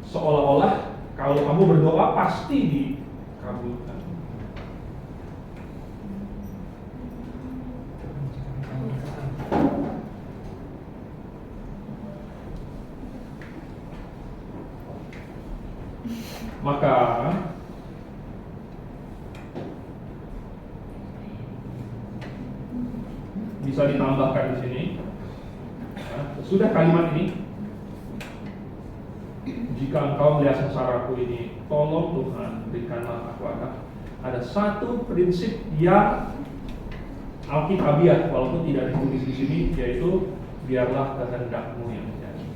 seolah-olah kalau kamu berdoa pasti dikabulkan. Maka bisa ditambahkan di sini. Sudah kalimat ini, jika engkau melihat sengsaraku ini, tolong Tuhan berikanlah aku anak. Ada satu prinsip yang alkitabiah, walaupun tidak ditulis di sini, yaitu biarlah kehendakmu yang terjadi.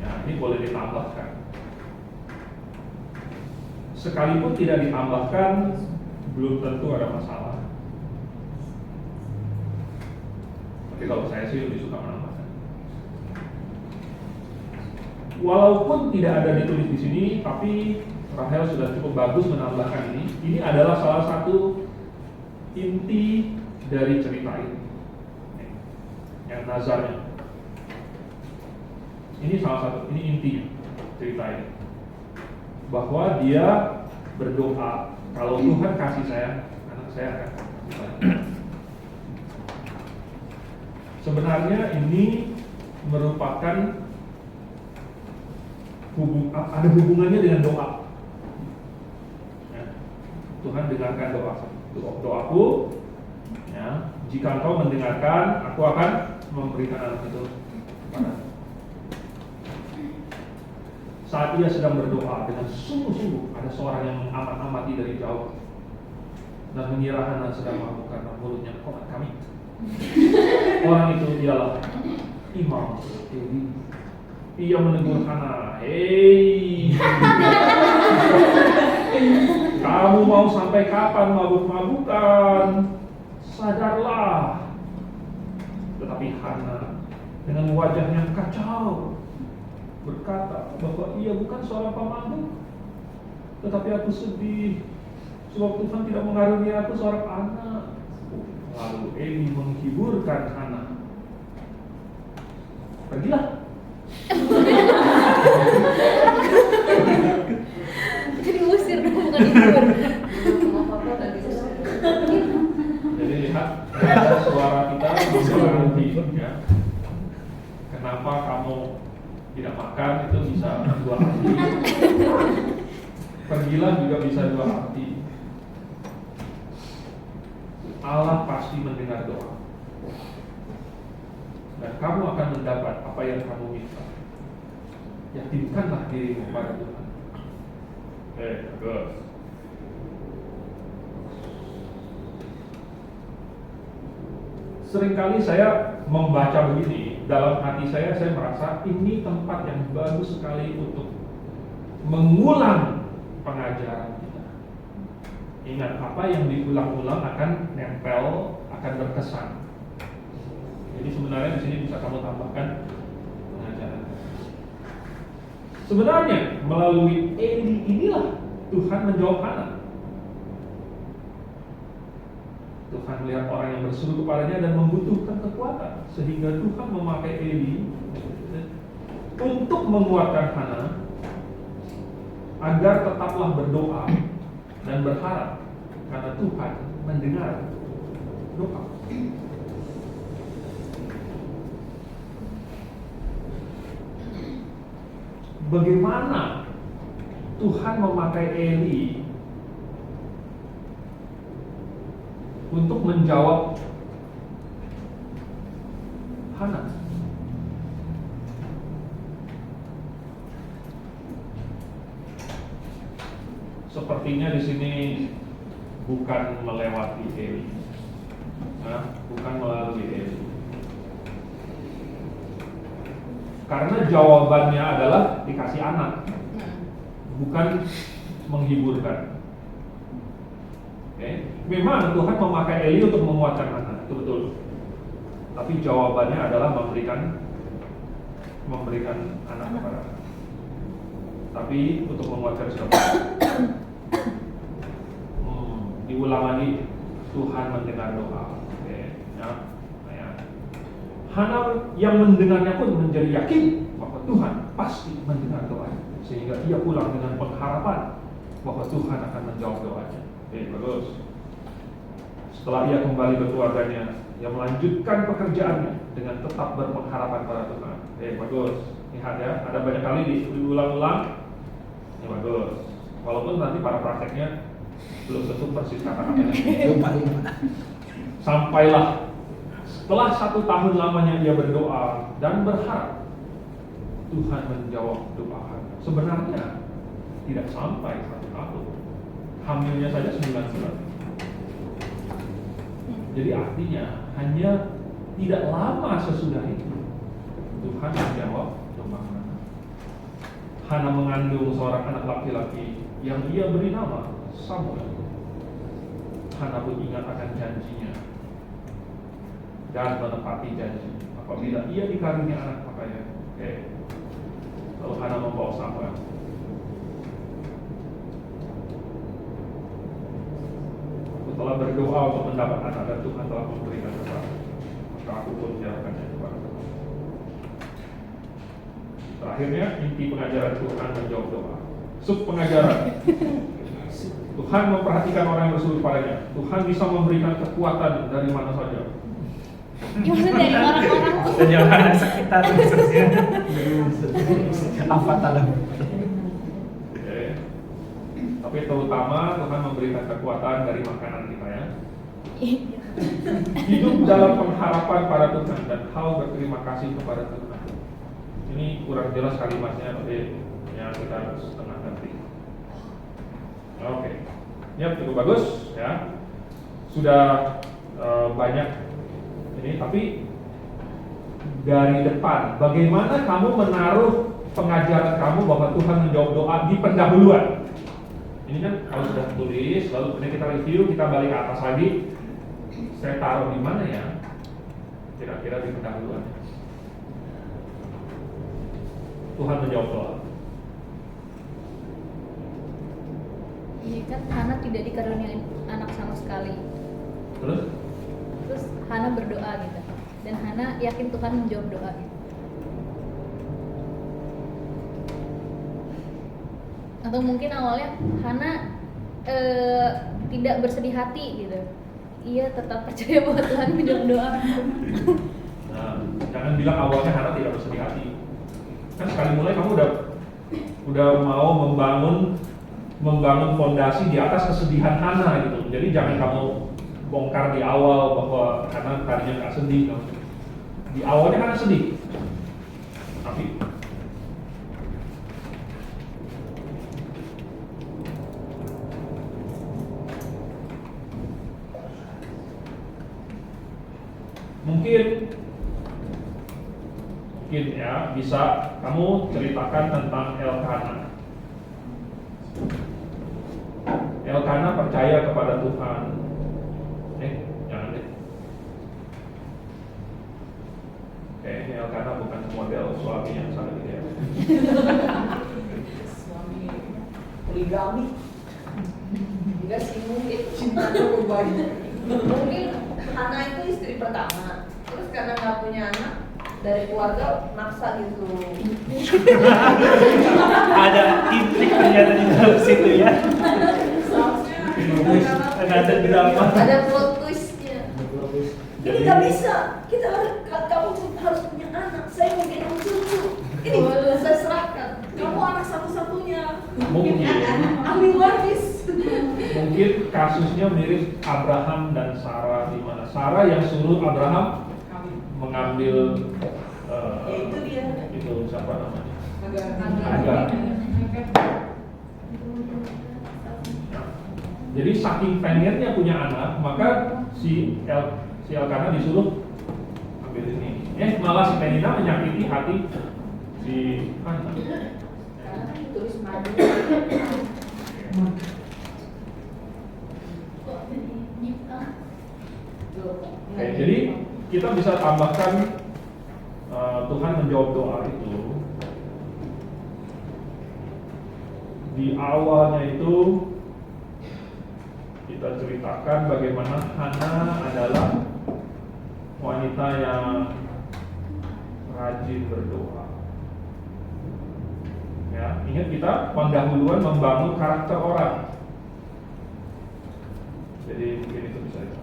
Ya, ini boleh ditambahkan. Sekalipun tidak ditambahkan, belum tentu ada masalah. Tapi kalau saya sih lebih suka menambahkan. Walaupun tidak ada ditulis di sini, tapi Rahel sudah cukup bagus menambahkan ini. Ini adalah salah satu inti dari cerita ini, yang nazarnya. Ini salah satu, ini intinya cerita ini. Bahwa dia berdoa, kalau Tuhan kasih saya, anak saya akan kasih saya. Sebenarnya ini merupakan ada hubungannya dengan doa. Ya. Tuhan dengarkan doaku. Ya. Jika engkau mendengarkan, aku akan memberikan anak itu kepada. Saat ia sedang berdoa dengan sungguh-sungguh, ada seorang yang mengamat-amati dari jauh dan mengira Hana sedang mabuk karena mulutnya komat kami. Orang itu ialah Imam Eli. Ia menegur Hana, "Hei, kamu mau sampai kapan mabuk-mabukan? Sadarlah." Tetapi Hana dengan wajah yang kacau berkata bahwa ia bukan seorang pemabuk, tetapi aku sedih sebab Tuhan tidak mengaruniai aku seorang anak. Lalu Eli menghiburkan Hana. Pergilah. Jadi usir dong, bukan dihibur. Jadi lihat suara kita berhenti ya. Kenapa kamu Tidak makan itu bisa dua arti. Pergilah juga bisa dua arti. Allah pasti mendengar doa. Dan kamu akan mendapat apa yang kamu minta. Yakinkanlah dirimu pada Tuhan. Bagus. Seringkali saya membaca begini, dalam hati saya merasa ini tempat yang bagus sekali untuk mengulang pengajaran kita. Ingat, apa yang diulang-ulang akan nempel, akan berkesan. Jadi sebenarnya di sini bisa kamu tambahkan pengajaran. Sebenarnya melalui Eli inilah Tuhan menjawab Hana. Tuhan melihat orang yang berseru kepadanya dan membutuhkan kekuatan, sehingga Tuhan memakai Eli untuk menguatkan Hana agar tetaplah berdoa dan berharap, karena Tuhan mendengar doa. Bagaimana Tuhan memakai Eli untuk menjawab Hana? Sepertinya di sini bukan melewati Eli, bukan melalui Eli. Karena jawabannya adalah dikasih anak, bukan menghiburkan. Memang Tuhan memakai Eli untuk menguatkan Hana, itu betul. Tapi jawabannya adalah memberikan anak kepada Hana. Tapi untuk menguatkan siapa? Diulang lagi, Tuhan mendengar doa. Hana yang mendengarnya pun menjadi yakin bahwa Tuhan pasti mendengar doanya, sehingga ia pulang dengan pengharapan bahwa Tuhan akan menjawab doanya. Bagus. Setelah ia kembali ke keluarganya, ia melanjutkan pekerjaannya dengan tetap berpengharapan pada Tuhan. Bagus. Lihat ya, ada banyak kali diulang-ulang. Bagus. Walaupun nanti pada prakteknya belum tentu persis kata-katanya. Sampailah setelah 1 tahun lamanya ia berdoa dan berharap, Tuhan menjawab doa Hana. Sebenarnya tidak sampai 1 tahun, hamilnya saja 9 bulan. Jadi artinya hanya tidak lama sesudah itu Tuhan menjawab doa Hana. Hana mengandung seorang anak laki-laki yang ia beri nama Samuel. Hana pun ingat akan janjinya dan menepati janji apabila ia dikaruniai anak makanya. Lalu Hana membawa Samuel. Aku telah berdoa untuk mendapat anak dan Tuhan telah memberikan kepada, maka aku pun menyerahkannya kepada Tuhan. Terakhirnya inti pengajaran Tuhan menjawab doa. Sub pengajaran. Tuhan memperhatikan orang yang berseru padanya. Tuhan bisa memberikan kekuatan dari mana saja. Maksudnya dari orang-orang Dan yang ada sekitar apa dalam. Tapi terutama Tuhan memberikan kekuatan dari makanan kita ya. Hidup dalam pengharapan pada Tuhan dan kau berterima kasih kepada Tuhan. Ini kurang jelas kalimatnya, tapi ya kita setengah ganti. Oke, ya cukup bagus ya. Sudah banyak ini, tapi dari depan, bagaimana kamu menaruh pengajaran kamu bahwa Tuhan menjawab doa di pendahuluan? Ini kan kalau sudah tulis, lalu kemudian kita review, kita balik ke atas lagi. Saya taruh di mana ya? Kira-kira di pendahuluan. Tuhan menjawab doa. Ini kan Hana tidak dikaruniai anak sama sekali. Terus Hana berdoa gitu. Dan Hana yakin Tuhan menjawab doa gitu. Atau mungkin awalnya Hana tidak bersedih hati gitu. Ia tetap percaya bahwa Tuhan menjawab doa. Nah, jangan bilang awalnya Hana tidak bersedih hati. Kan sekali mulai kamu udah mau membangun fondasi di atas kesedihan Hana gitu. Jadi jangan kamu bongkar di awal bahwa Hana tadinya nggak sedih. Di awalnya Hana sedih, tapi mungkin ya bisa kamu ceritakan tentang Elkanah. Elkanah percaya kepada Tuhan. Jangan deh. Kayaknya Elkanah bukan model suami yang sangat ideal. Suami poligami. Enggak sih, mungkin cintanya berbagi. Mungkin Hana itu istri pertama, terus karena nggak punya anak dari keluarga maksa gitu. Ada intrik ternyata di dalam situ ya. Ada drama. Ada plot twistnya. Ini nggak bisa. Kita kamu harus punya anak. Saya mau gendong cucu. Ini saya serahkan. Kamu anak satu-satunya. Mungkin. Ahli waris. Mungkin kasusnya mirip Abraham dan Sarah, di mana Sarah yang suruh Abraham mengambil Ya itu dia. itu siapa namanya? Agar. Jadi saking pengennya punya anak, maka si Elkanah disuruh ambil ini. Malah si Penina menyakiti hati si Hana. Karena kan ditulis madu. Oke, jadi kita bisa tambahkan Tuhan menjawab doa itu di awalnya itu kita ceritakan bagaimana Hana adalah wanita yang rajin berdoa. Ya, ingat kita pendahuluan membangun karakter orang. Jadi mungkin itu bisa ya.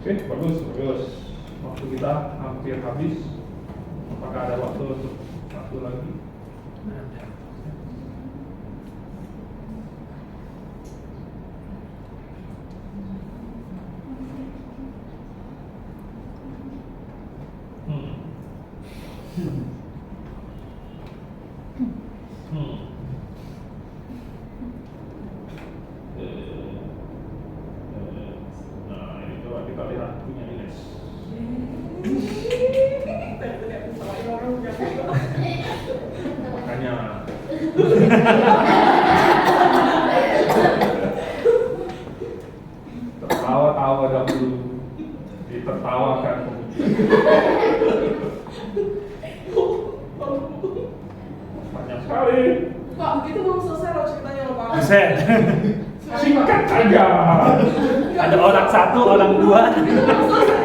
Oke, bagus. Waktu kita hampir habis. Apakah ada waktu untuk satu lagi? Nah, ini coba kita lihat punya Ines. Makanya tertawa-tawa dahulu, ditertawakan. Banyak sekali. Pak, begitu belum selesai loh ceritanya loh Pak. Buset. Singkat saja. Ada orang satu, orang dua.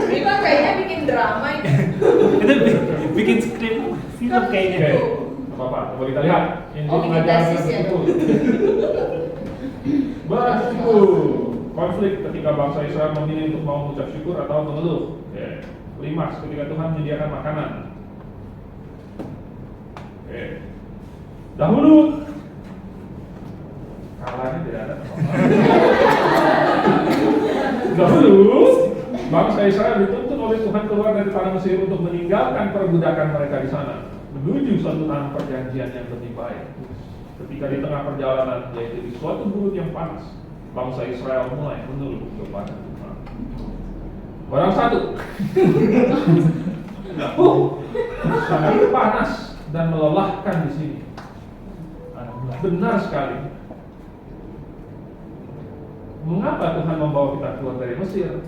Kita kayaknya bikin drama ini. Itu bikin skrip film kayaknya. Oke, apa-apa, coba kita lihat. Ini Oh, bikin mengajarkan tesis ya, bersyukur. Bersyukur. Konflik ketika bangsa Israel memilih untuk mau mengucap syukur atau mengeluh. Oke. 5, ketika Tuhan menyediakan makanan. Oke. Dahulu kalahnya tidak ada apa-apa. Dahulu bangsa Israel dituntut oleh Tuhan keluar dari tanah Mesir untuk meninggalkan perbudakan mereka di sana menuju suatu tanah perjanjian yang lebih baik. Ketika di tengah perjalanan, yaitu di suatu gurun yang panas, bangsa Israel mulai mengeluh kepada Tuhan. Barang satu, sangat panas dan melelahkan di sini. Benar sekali. Mengapa Tuhan membawa kita keluar dari Mesir?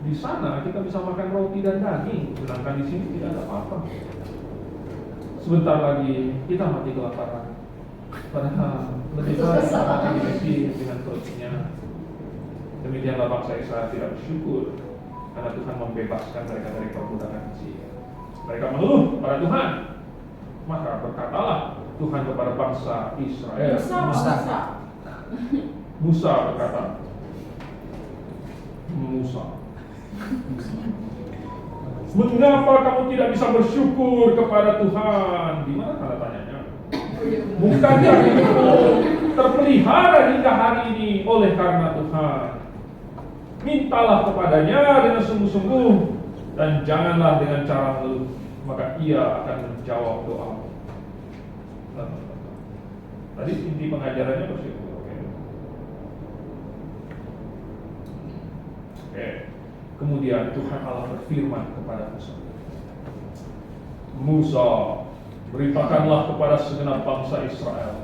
Di sana kita bisa makan roti dan daging, sedangkan di sini tidak ada apa-apa. Sebentar lagi kita mati kelaparan. Padahal lebih baik kita mati di Mesir dengan rotinya. Demikianlah bangsa Israel tidak bersyukur karena Tuhan membebaskan mereka dari perbudakan Mesir. Mereka mengeluh kepada Tuhan. Maka berkatalah Tuhan kepada bangsa Israel. Musa berkata, Musa, Mengapa kamu tidak bisa bersyukur kepada Tuhan? Gimana tanda tanyanya? Bukankah itu terpelihara hingga hari ini oleh karena Tuhan? Mintalah kepadanya dengan sungguh-sungguh dan janganlah dengan cara mengeluh, maka ia akan menjawab doamu. Tadi inti pengajarannya bersyukur. Oke. Kemudian Tuhan Allah berfirman kepada Musa. Musa, beritakanlah kepada segenap bangsa Israel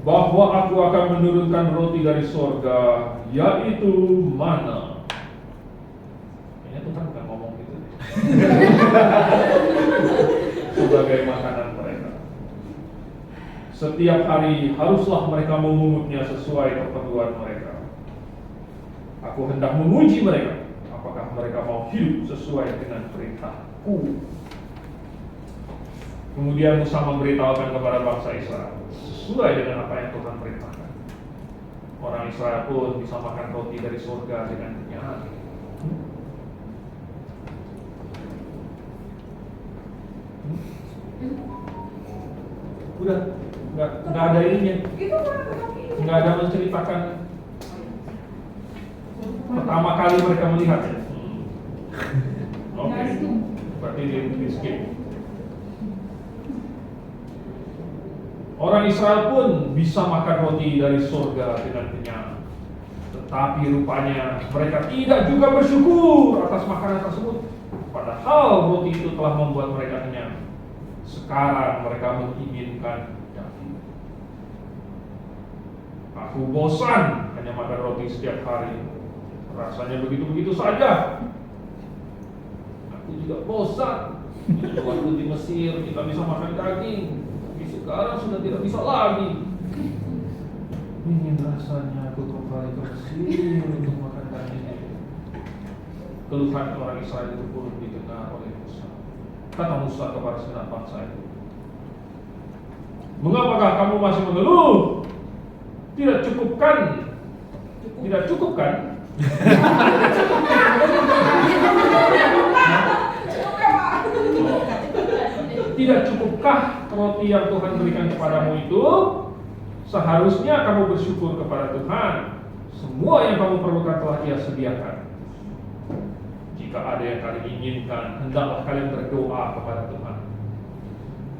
bahwa aku akan menurunkan roti dari sorga, yaitu mana. Kayaknya Tuhan bukan ngomong gitu deh. Sebagai makanan mereka. Setiap hari haruslah mereka memungutnya sesuai keperluan mereka. Aku hendak menguji mereka, apakah mereka mau hidup sesuai dengan perintahku. Kemudian Musa memberitahukan kepada bangsa Israel sesuai dengan apa yang Tuhan perintahkan. Orang Israel pun bisa makan roti dari surga dengan kenyang. Udah, nggak ada ininya, nggak ada menceritakan pertama kali mereka melihatnya. Oke, berarti di skip. Orang Israel pun bisa makan roti dari surga dengan kenyang. Tetapi rupanya mereka tidak juga bersyukur atas makanan tersebut. Padahal roti itu telah membuat mereka kenyang. Sekarang mereka menginginkan daging. Aku bosan hanya makan roti setiap hari. Rasanya begitu-begitu saja. Aku juga bosan. Waktu di Mesir kita bisa makan daging, tapi sekarang sudah tidak bisa lagi. Ingin rasanya aku kembali ke Mesir untuk makan daging. Keluhan orang Israel itu pun didengar oleh Musa. Kata Musa kepada segenap bangsa itu, mengapakah kamu masih mengeluh? Tidak cukupkan? Tidak cukupkah roti yang Tuhan berikan kepadamu itu? Seharusnya kamu bersyukur kepada Tuhan. Semua yang kamu perlukan telah Dia sediakan. Jika ada yang kalian inginkan, hendaklah kalian berdoa kepada Tuhan.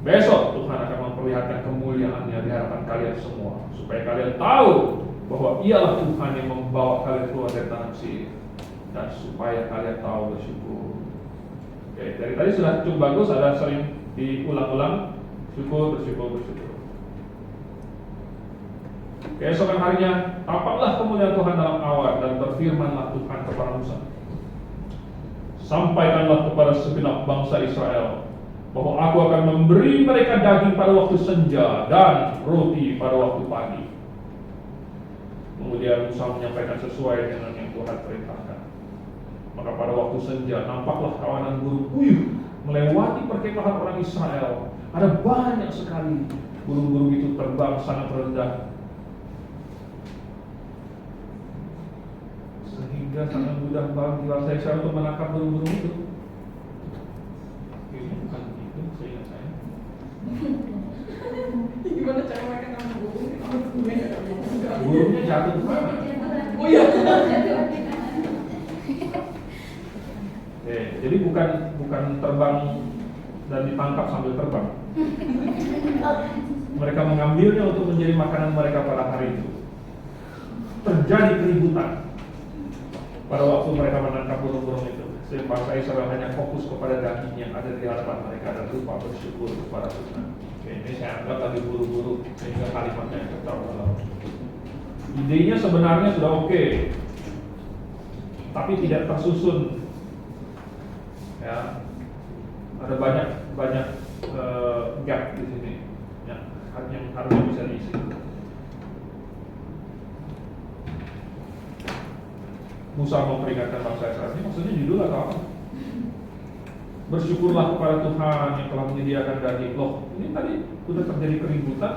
Besok Tuhan akan memperlihatkan kemuliaan-Nya di hadapan kalian semua, supaya kalian tahu bahwa Ialah Tuhan yang membawa kalian keluar dari tanah Mesir, dan supaya kalian tahu bersyukur. Oke, dari tadi sudah cukup bagus, ada sering diulang-ulang, bersyukur. Keesokan harinya, tampaklah kemuliaan Tuhan dalam awan, dan berfirmanlah Tuhan kepada Musa, sampaikanlah kepada segenap bangsa Israel bahwa aku akan memberi mereka daging pada waktu senja dan roti pada waktu pagi. Kemudian Musa menyampaikan sesuai dengan yang Tuhan perintahkan. Maka pada waktu senja nampaklah kawanan burung puyuh melewati perkemahan orang Israel. Ada banyak sekali burung-burung itu terbang sangat rendah, sehingga sangat mudah bagi bangsa Israel untuk menangkap burung-burung itu. Ini bukan begitu, seingat saya. Gimana cara mereka nangkap burung? Burungnya jatuh ke mana? Oh iya. Jadi bukan terbang dan ditangkap sambil terbang. Mereka mengambilnya untuk menjadi makanan mereka pada hari itu. Terjadi keributan pada waktu mereka menangkap burung-burung itu. Sehingga bangsa Israel hanya fokus kepada daging yang ada di hadapan mereka dan lupa bersyukur kepada Tuhan. Oke, ini saya anggap lagi buru-buru sehingga kalimatnya terlalu. Idenya sebenarnya sudah oke, tapi tidak tersusun. Ya, ada banyak gap di sini yang harusnya bisa diisi. Musa memperingatkan bangsa Israel, ini maksudnya judul atau apa? Bersyukurlah kepada Tuhan yang telah menyediakan daging. Loh, ini tadi sudah terjadi keributan.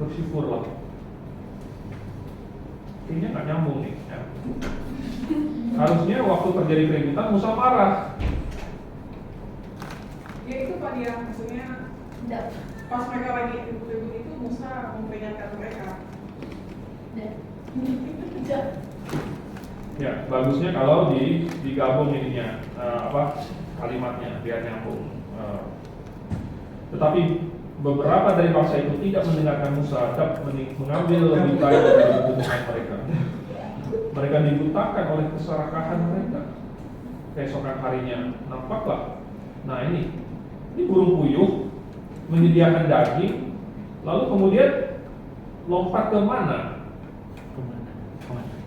Bersyukurlah. Kayaknya nggak nyambung nih. Ya. Harusnya waktu terjadi keributan Musa marah. Ya itu Pak dia, maksudnya Tidak. pas mereka lagi ribut-ribut itu Musa memperingatkan mereka. Tidak. Ya, bagusnya kalau digabung ininya, kalimatnya biar nyambung. Tetapi beberapa dari bangsa itu tidak mendengarkan Musa, dapat mengambil lebih baik dari hubungan mereka. Mereka dibutakan oleh keserakahan mereka. Keesokan harinya nampaklah. Nah ini burung puyuh menyediakan daging, lalu kemudian lompat ke mana? Kemana?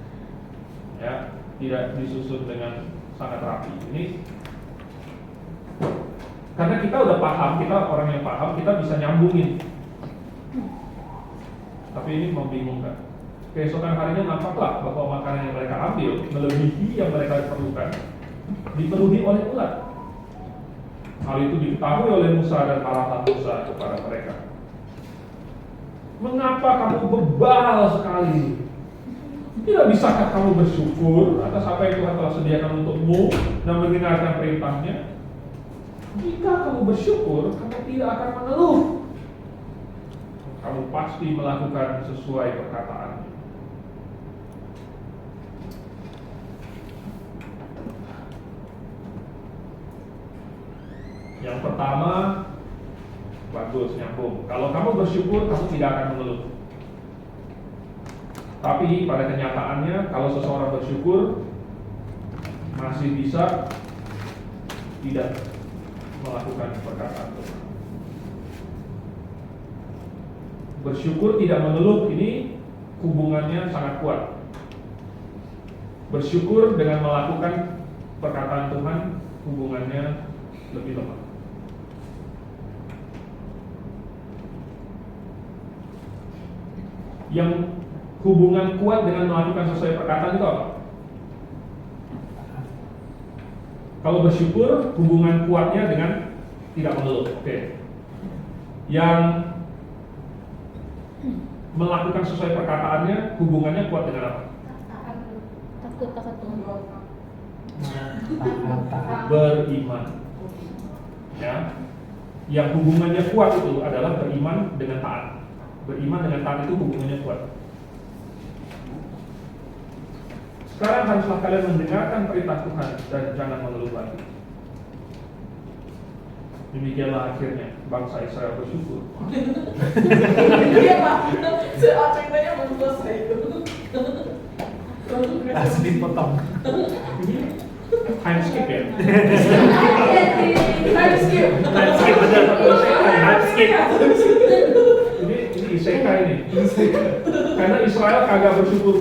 Ya, tidak disusun dengan sangat rapi. Ini karena kita udah paham, kita orang yang paham, kita bisa nyambungin. Tapi ini membingungkan. Keesokan harinya nampaklah bahwa makanan yang mereka ambil melebihi yang mereka perlukan, dipenuhi oleh ulat. Hal itu diketahui oleh Musa dan para Musa kepada mereka. Mengapa kamu bebal sekali? Tidak bisakah kamu bersyukur atas apa yang Tuhan telah sediakan untukmu dan mendengarkan perintahnya? Jika kamu bersyukur, kamu tidak akan mengeluh. Kamu pasti melakukan sesuai perkataan. Yang pertama, bagus, nyambung. Kalau kamu bersyukur, kamu tidak akan mengeluh. Tapi pada kenyataannya, kalau seseorang bersyukur, masih bisa tidak melakukan perkataan Tuhan. Bersyukur tidak mengeluh, ini hubungannya sangat kuat. Bersyukur dengan melakukan perkataan Tuhan, hubungannya lebih lemah. Yang hubungan kuat dengan melakukan sesuai perkataan itu apa? Kalau bersyukur, hubungan kuatnya dengan tidak mengeluh. Oke. Yang melakukan sesuai perkataannya, hubungannya kuat dengan apa? Takut Tuhan. Beriman. Ya. Yang hubungannya kuat itu adalah beriman dengan taat. Beriman dengan taat itu hubungannya kuat. Sekarang haruslah kalian mendengarkan perintah Tuhan dan jangan mengeluh lagi. Demikianlah akhirnya bangsa Israel bersyukur. Iya Pak, ceritanya belum selesai itu. Langsung dipotong. Time skip ya. Time skip. Time skip bener. Time skip. Ini isekai ini. Karena Israel kagak bersyukur.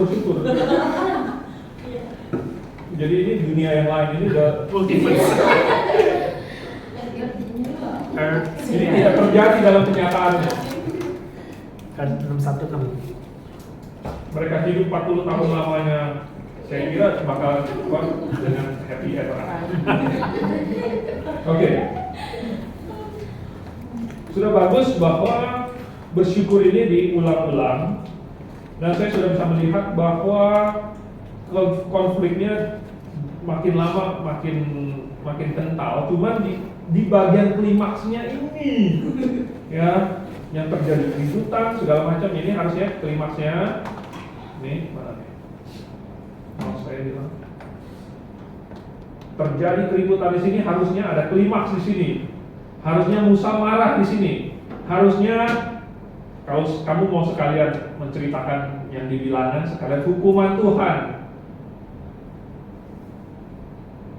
Jadi ini dunia yang lain, ini udah Multiverse. ini tidak terjadi dalam kenyataannya. Kan 61 kan. Mereka hidup 40 tahun lamanya. Saya kira bakal dengan happy ever. Oke. Sudah bagus bahwa bersyukur ini diulang-ulang, dan saya sudah bisa melihat bahwa konfliknya makin lama makin kental. Cuman di bagian klimaksnya ini, ya, yang terjadi keributan segala macam, ini harusnya klimaksnya ini mana nih? Mau saya bilang terjadi keributan di sini, harusnya ada klimaks di sini. Harusnya Musa marah di sini. Harusnya kalau kamu mau sekalian menceritakan yang di Bilangan, sekalian hukuman Tuhan.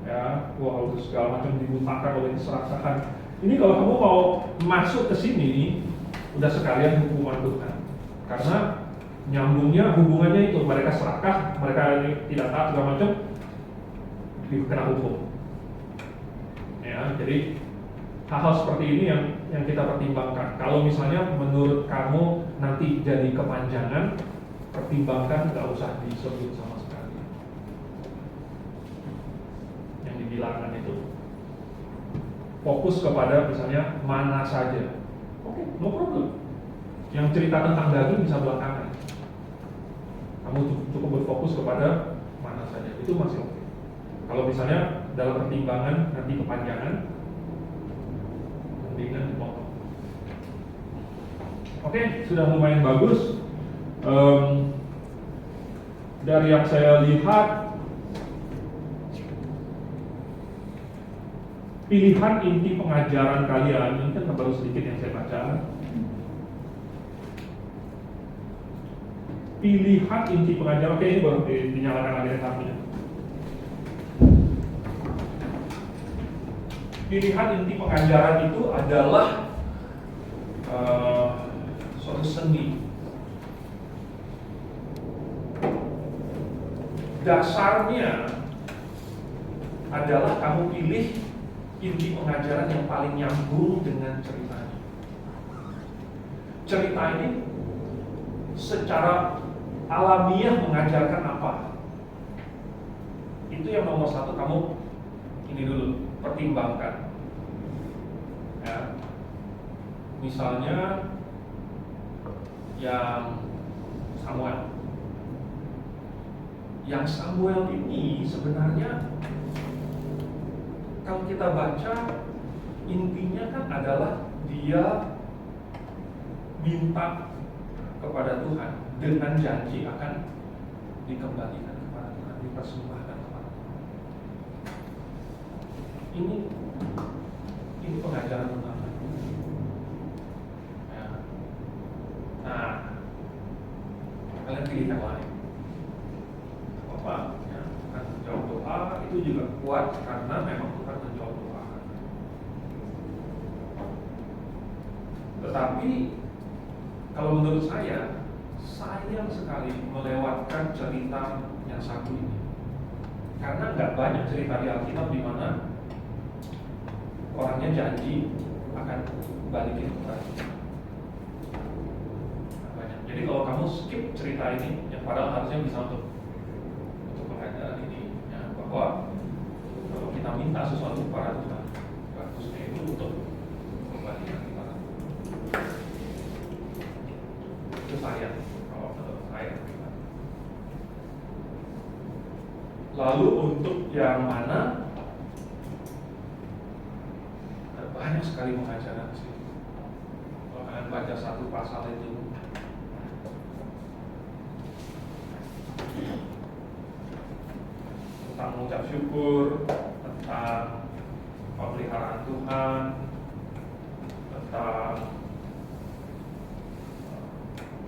Ya, wah, segala macam dibutakan oleh keserakahan. Ini kalau kamu mau masuk ke sini, udah sekalian hukuman Tuhan. Karena nyambungnya, hubungannya itu, mereka serakah, mereka tidak taat segala macam, dikena hukum. Ya, jadi hal-hal seperti ini yang kita pertimbangkan. Kalau misalnya menurut kamu nanti jadi kepanjangan, pertimbangkan, nggak usah disebut sama sekali. Yang dibilangkan itu fokus kepada misalnya mana saja. Oke, no problem. Yang cerita tentang daging bisa belakangan. Kamu cukup berfokus kepada mana saja, itu masih oke. Kalau misalnya dalam pertimbangan nanti kepanjangan, mendingan dipotong. Oke, sudah lumayan bagus. Dari yang saya lihat, pilihan inti pengajaran kalian, ini kan baru sedikit yang saya baca. Pilihan inti pengajaran, oke, ini baru dinyalakan lagi rekamnya. Pilihan inti pengajaran itu adalah suatu seni. Dasarnya adalah kamu pilih inti pengajaran yang paling nyambung dengan ceritanya. Cerita ini secara alamiah mengajarkan apa? Itu yang nomor satu, kamu ini dulu pertimbangkan. Ya. Misalnya yang Samuel ini sebenarnya kalau kita baca intinya kan adalah dia minta kepada Tuhan dengan janji akan dikembalikan kepada Tuhan, dipersembahkan kepada Tuhan. Ini pengajaran utama. Ya. Nah, kalian pilih yang lain. Apa? Ya, Tuhan menjawab doa itu juga kuat karena memang Tuhan menjawab doa. Tetapi kalau menurut saya sayang sekali melewatkan cerita yang satu ini, karena nggak banyak cerita di Alkitab di mana orangnya janji akan balikin kembali. Banyak. Jadi kalau kamu skip cerita ini, yang padahal harusnya bisa untuk pengajaran ini, ya, bahwa kalau kita minta sesuatu kepada Tuhan, bagusnya itu untuk kembalikan kita. Itu sayang kalau menurut saya. Lalu untuk yang mana? Banyak sekali pengajaran sih. Kalau kalian baca satu pasal itu, tentang mengucap syukur, tentang pemeliharaan Tuhan, tentang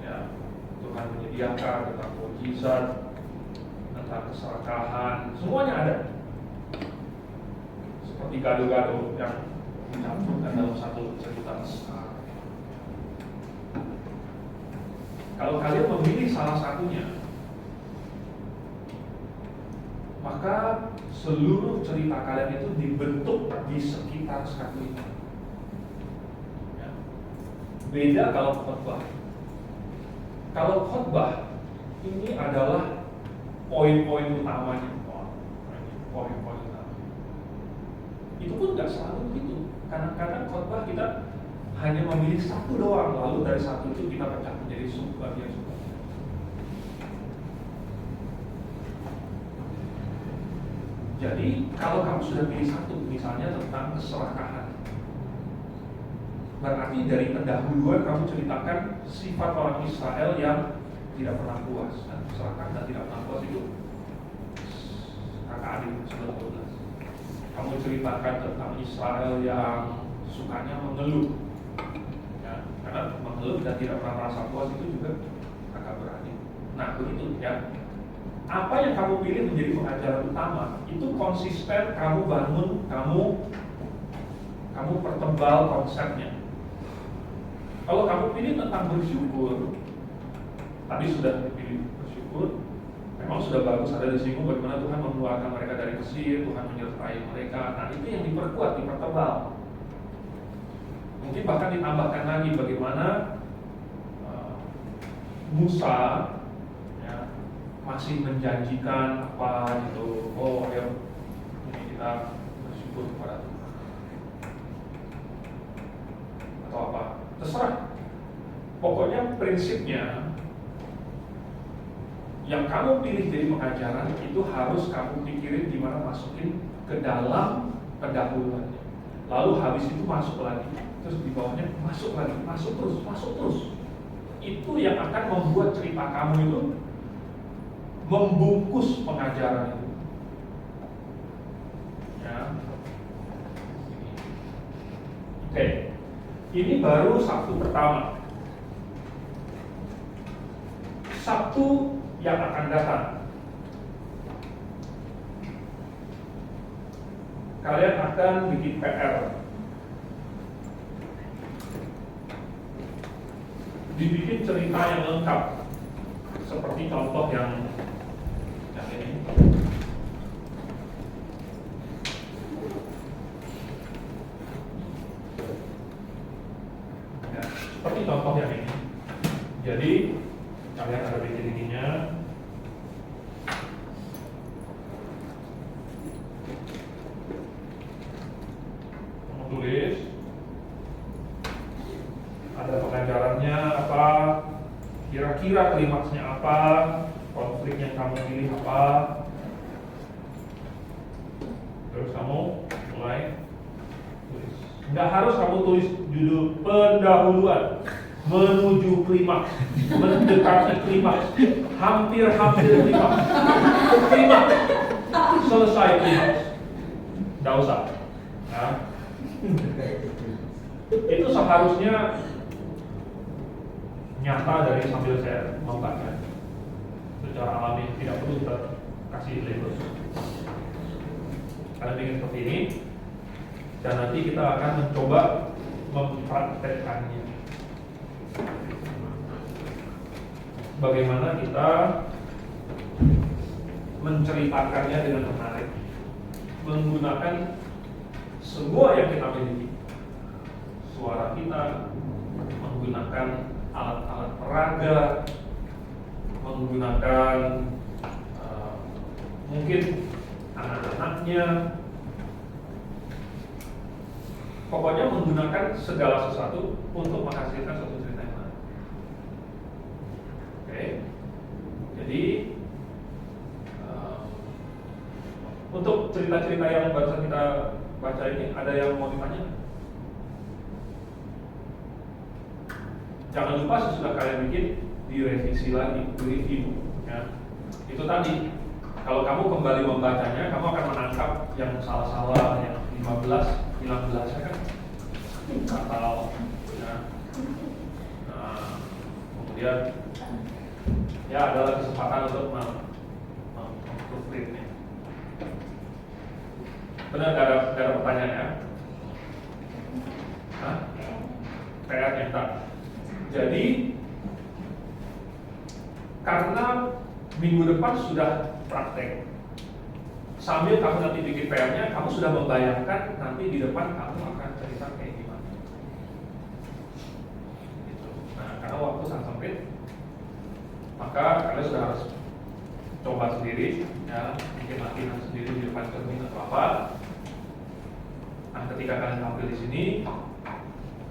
ya, Tuhan menyediakan, tentang mukjizat, tentang keserakahan, semuanya ada. Seperti gado-gado yang dicampurkan dalam satu cerita besar. Kalau kalian memilih salah satunya, maka seluruh cerita kalian itu dibentuk di sekitar satu ini. Ya. Beda kalau khotbah. Kalau khotbah ini adalah poin-poin utamanya. Poin-poin utama. Itu pun nggak selalu begitu. Kadang-kadang khotbah kita hanya memilih satu doang, lalu dari satu itu kita pecah menjadi sub-bagian. Jadi kalau kamu sudah pilih satu, misalnya tentang keserakahan, berarti dari pendahuluan kamu ceritakan sifat orang Israel yang tidak pernah puas, dan keserakahan dan tidak pernah puas itu kakak adik 19. Kamu ceritakan tentang Israel yang sukanya mengeluh, ya, karena mengeluh dan tidak pernah merasa puas itu juga kakak beradik. Nah begitu ya. Apa yang kamu pilih menjadi pengajaran utama itu konsisten kamu bangun, kamu pertebal konsepnya. Kalau kamu pilih tentang bersyukur, tadi sudah dipilih bersyukur, memang sudah bagus ada disinggung bagaimana Tuhan mengeluarkan mereka dari Mesir, Tuhan menyertai mereka. Nah itu yang diperkuat, dipertebal. Mungkin bahkan ditambahkan lagi bagaimana Musa masih menjanjikan apa gitu. Oh ya, ini kita bersyukur kepada Tuhan atau apa, terserah. Pokoknya prinsipnya yang kamu pilih jadi pengajaran itu harus kamu pikirin gimana masukin ke dalam pendahuluannya. Lalu habis itu masuk lagi, terus di bawahnya masuk lagi, masuk terus. Itu yang akan membuat cerita kamu itu membungkus pengajaran itu. Ya. Oke, ini baru Sabtu pertama. Sabtu yang akan datang, kalian akan bikin PR. Dibikin cerita yang lengkap, seperti contoh yang ini. Ya, seperti contoh yang ini. Jadi kalian ada bikin ininya. Tulis ada pengajarannya apa, kira-kira klimaksnya apa, konflik yang kamu pilih apa, terus kamu mulai tulis. Nggak harus kamu tulis judul pendahuluan, menuju klimaks, mendekati klimaks, hampir klimaks, klimaks, selesai klimaks. Nggak usah. Nah, itu seharusnya nyata dari sambil saya membaca secara alami, tidak perlu kita kasih label. Kalian bikin seperti ini, dan nanti kita akan mencoba mempraktekkannya. Bagaimana kita menceritakannya dengan menarik, menggunakan semua yang kita miliki, suara kita, menggunakan alat-alat peraga, menggunakan mungkin anak-anaknya, pokoknya menggunakan segala sesuatu untuk menghasilkan suatu cerita yang menarik. Oke, jadi untuk cerita-cerita yang barusan kita baca ini, ada yang mau ditanya? Jangan lupa sesudah kalian bikin, direvisi lagi, direview. Ya. Itu tadi, kalau kamu kembali membacanya, kamu akan menangkap yang salah-salah, yang 15, hilang belasnya kan, atau ya. Nah, kemudian ya adalah kesempatan untuk memproofreadnya. Benar, gak ada pertanyaan ya? Hah? PR nyetak. Jadi karena minggu depan sudah praktek, sambil kamu nanti bikin PR-nya, kamu sudah membayangkan nanti di depan kamu akan cerita kayak gimana. Gitu. Nah, karena waktu sangat sempit, maka kalian sudah harus coba sendiri, ya, bikin latihan sendiri di depan cermin atau apa. Nah, ketika kalian tampil di sini,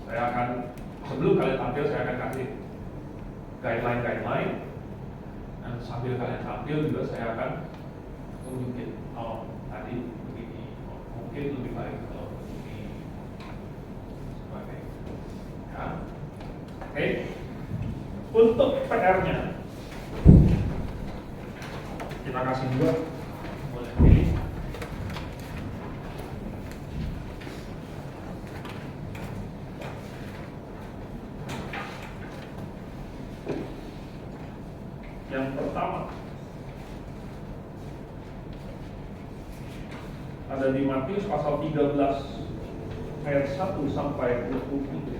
saya akan, sebelum kalian tampil, saya akan kasih guideline, dan sambil kalian tampil juga saya akan tunjukin, oh tadi begini, oh, mungkin lebih baik kalau begini, sebagai, ya. Oke. Untuk PR-nya, kita kasih juga, boleh pilih. Yang pertama ada di Matius pasal 13 ayat 1 sampai 23.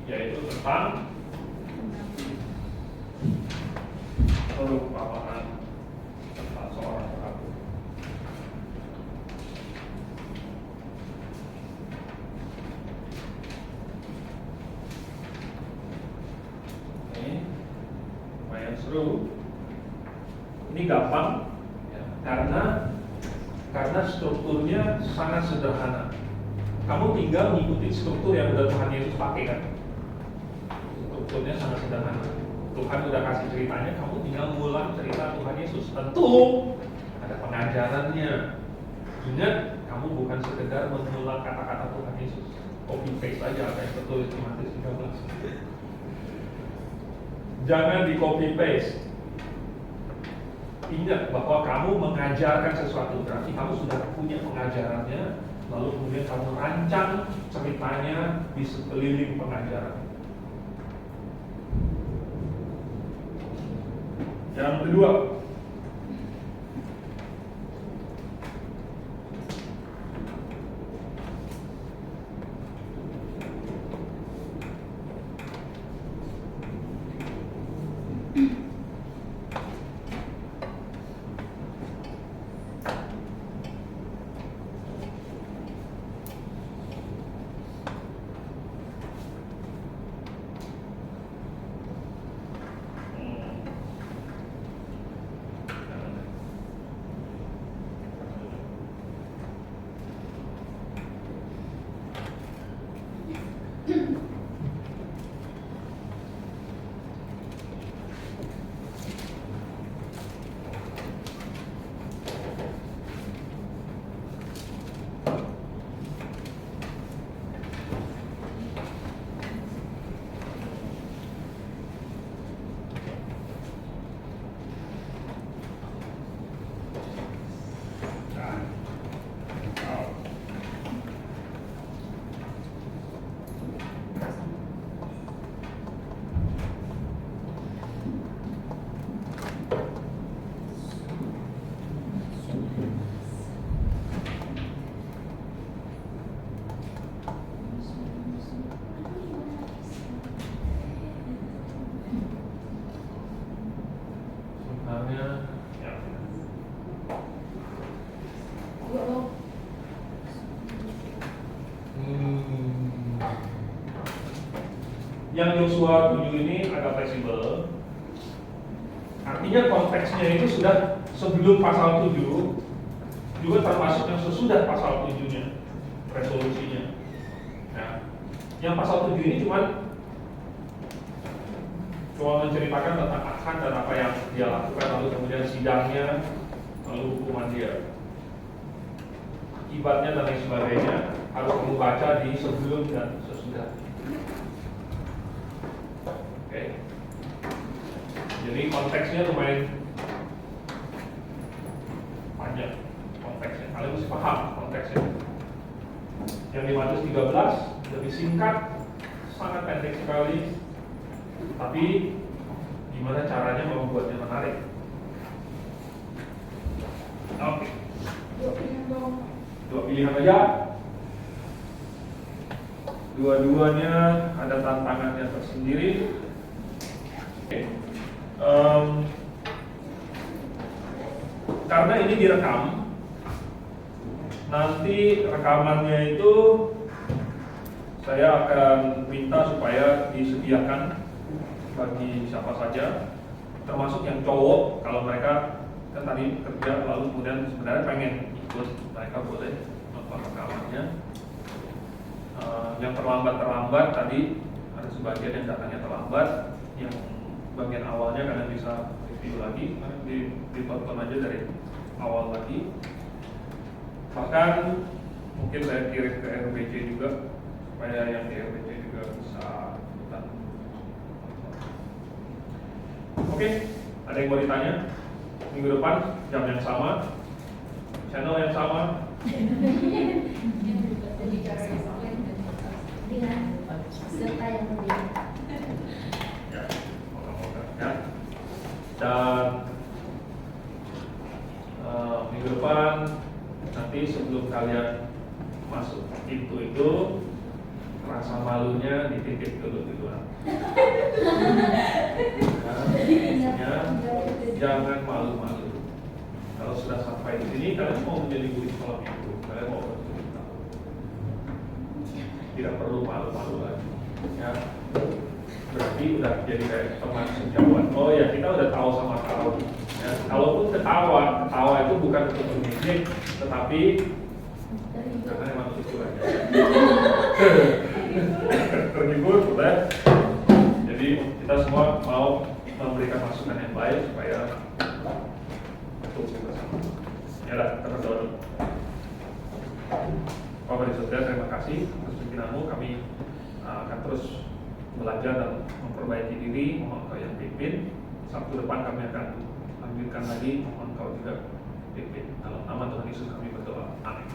Yaitu tentang perumpamaan tentang seorang rabu. Lumayan seru. Ini gampang ya, karena strukturnya sangat sederhana. Kamu tinggal ngikutin struktur yang udah Tuhan Yesus pakai kan. Strukturnya sangat sederhana. Tuhan udah kasih ceritanya, kamu tinggal ngulang cerita Tuhan Yesus. Tentu ada pengajarannya. Ingat, kamu bukan sekedar mengulang kata-kata Tuhan Yesus. Copy paste aja apa yang tertulis di Matius 13. Jangan di copy paste. Ingat bahwa kamu mengajarkan sesuatu, berarti kamu sudah punya pengajarannya, lalu kemudian kamu rancang ceritanya di sekeliling pengajaran. Yang kedua, yang Yosua 7 ini agak fleksibel. Artinya konteksnya itu sudah sebelum pasal 7, juga termasuk yang sesudah pasal 7-nya, resolusinya. Nah, yang pasal 7 ini cuma menceritakan tentang Achan dan apa yang dia lakukan, lalu kemudian sidangnya, lalu hukuman dia, akibatnya dan lain sebagainya. Harus kamu baca di sebelum dan sesudah. Oke. Jadi konteksnya lumayan panjang konteksnya. Kalian mesti paham konteksnya. Yang di Matius 13 lebih singkat, sangat pendek sekali. Tapi gimana caranya membuatnya menarik? Oke. Dua pilihan aja. Dua-duanya ada tantangannya tersendiri. Oke. Karena ini direkam, nanti rekamannya itu saya akan minta supaya disediakan bagi siapa saja, termasuk yang cowok. Kalau mereka kan tadi kerja lalu kemudian sebenarnya pengen ikut, mereka boleh nonton rekamannya. Yang terlambat tadi ada sebagian yang datangnya terlambat, yang bagian awalnya kalian bisa review lagi, ditonton aja dari awal lagi. Bahkan mungkin saya kirim ke RBC juga supaya yang di RBC juga bisa ikutan. Oke, ada yang mau ditanya? Minggu depan jam yang sama, channel yang sama. Dengan serta yang berbeda. Ya, moga-moga ya. Dan minggu depan nanti sebelum kalian masuk pintu itu, rasa malunya dititip dulu di luar. Ya, jangan malu-malu. Kalau sudah sampai di sini, kalian mau menjadi murid sekolah minggu, kalian mau bercerita. Tidak perlu malu-malu lagi. Ya, berarti udah jadi kayak teman sejawat. Oh ya, kita udah tahu sama tahu. Ya, kalaupun ketawa itu bukan untuk bermisik, tetapi karena emang lucu aja. mau memberikan masukan yang baik supaya untuk bersama. Ya lah, kita berdoa dulu. Bapak dan Saudara, terima kasih atas pimpinanmu. Kami akan terus belajar dan memperbaiki diri. Mohon Kau yang pimpin. Sabtu depan kami akan lanjutkan lagi. Mohon Kau juga pimpin. Dalam nama Tuhan Yesus kami berdoa. Amin.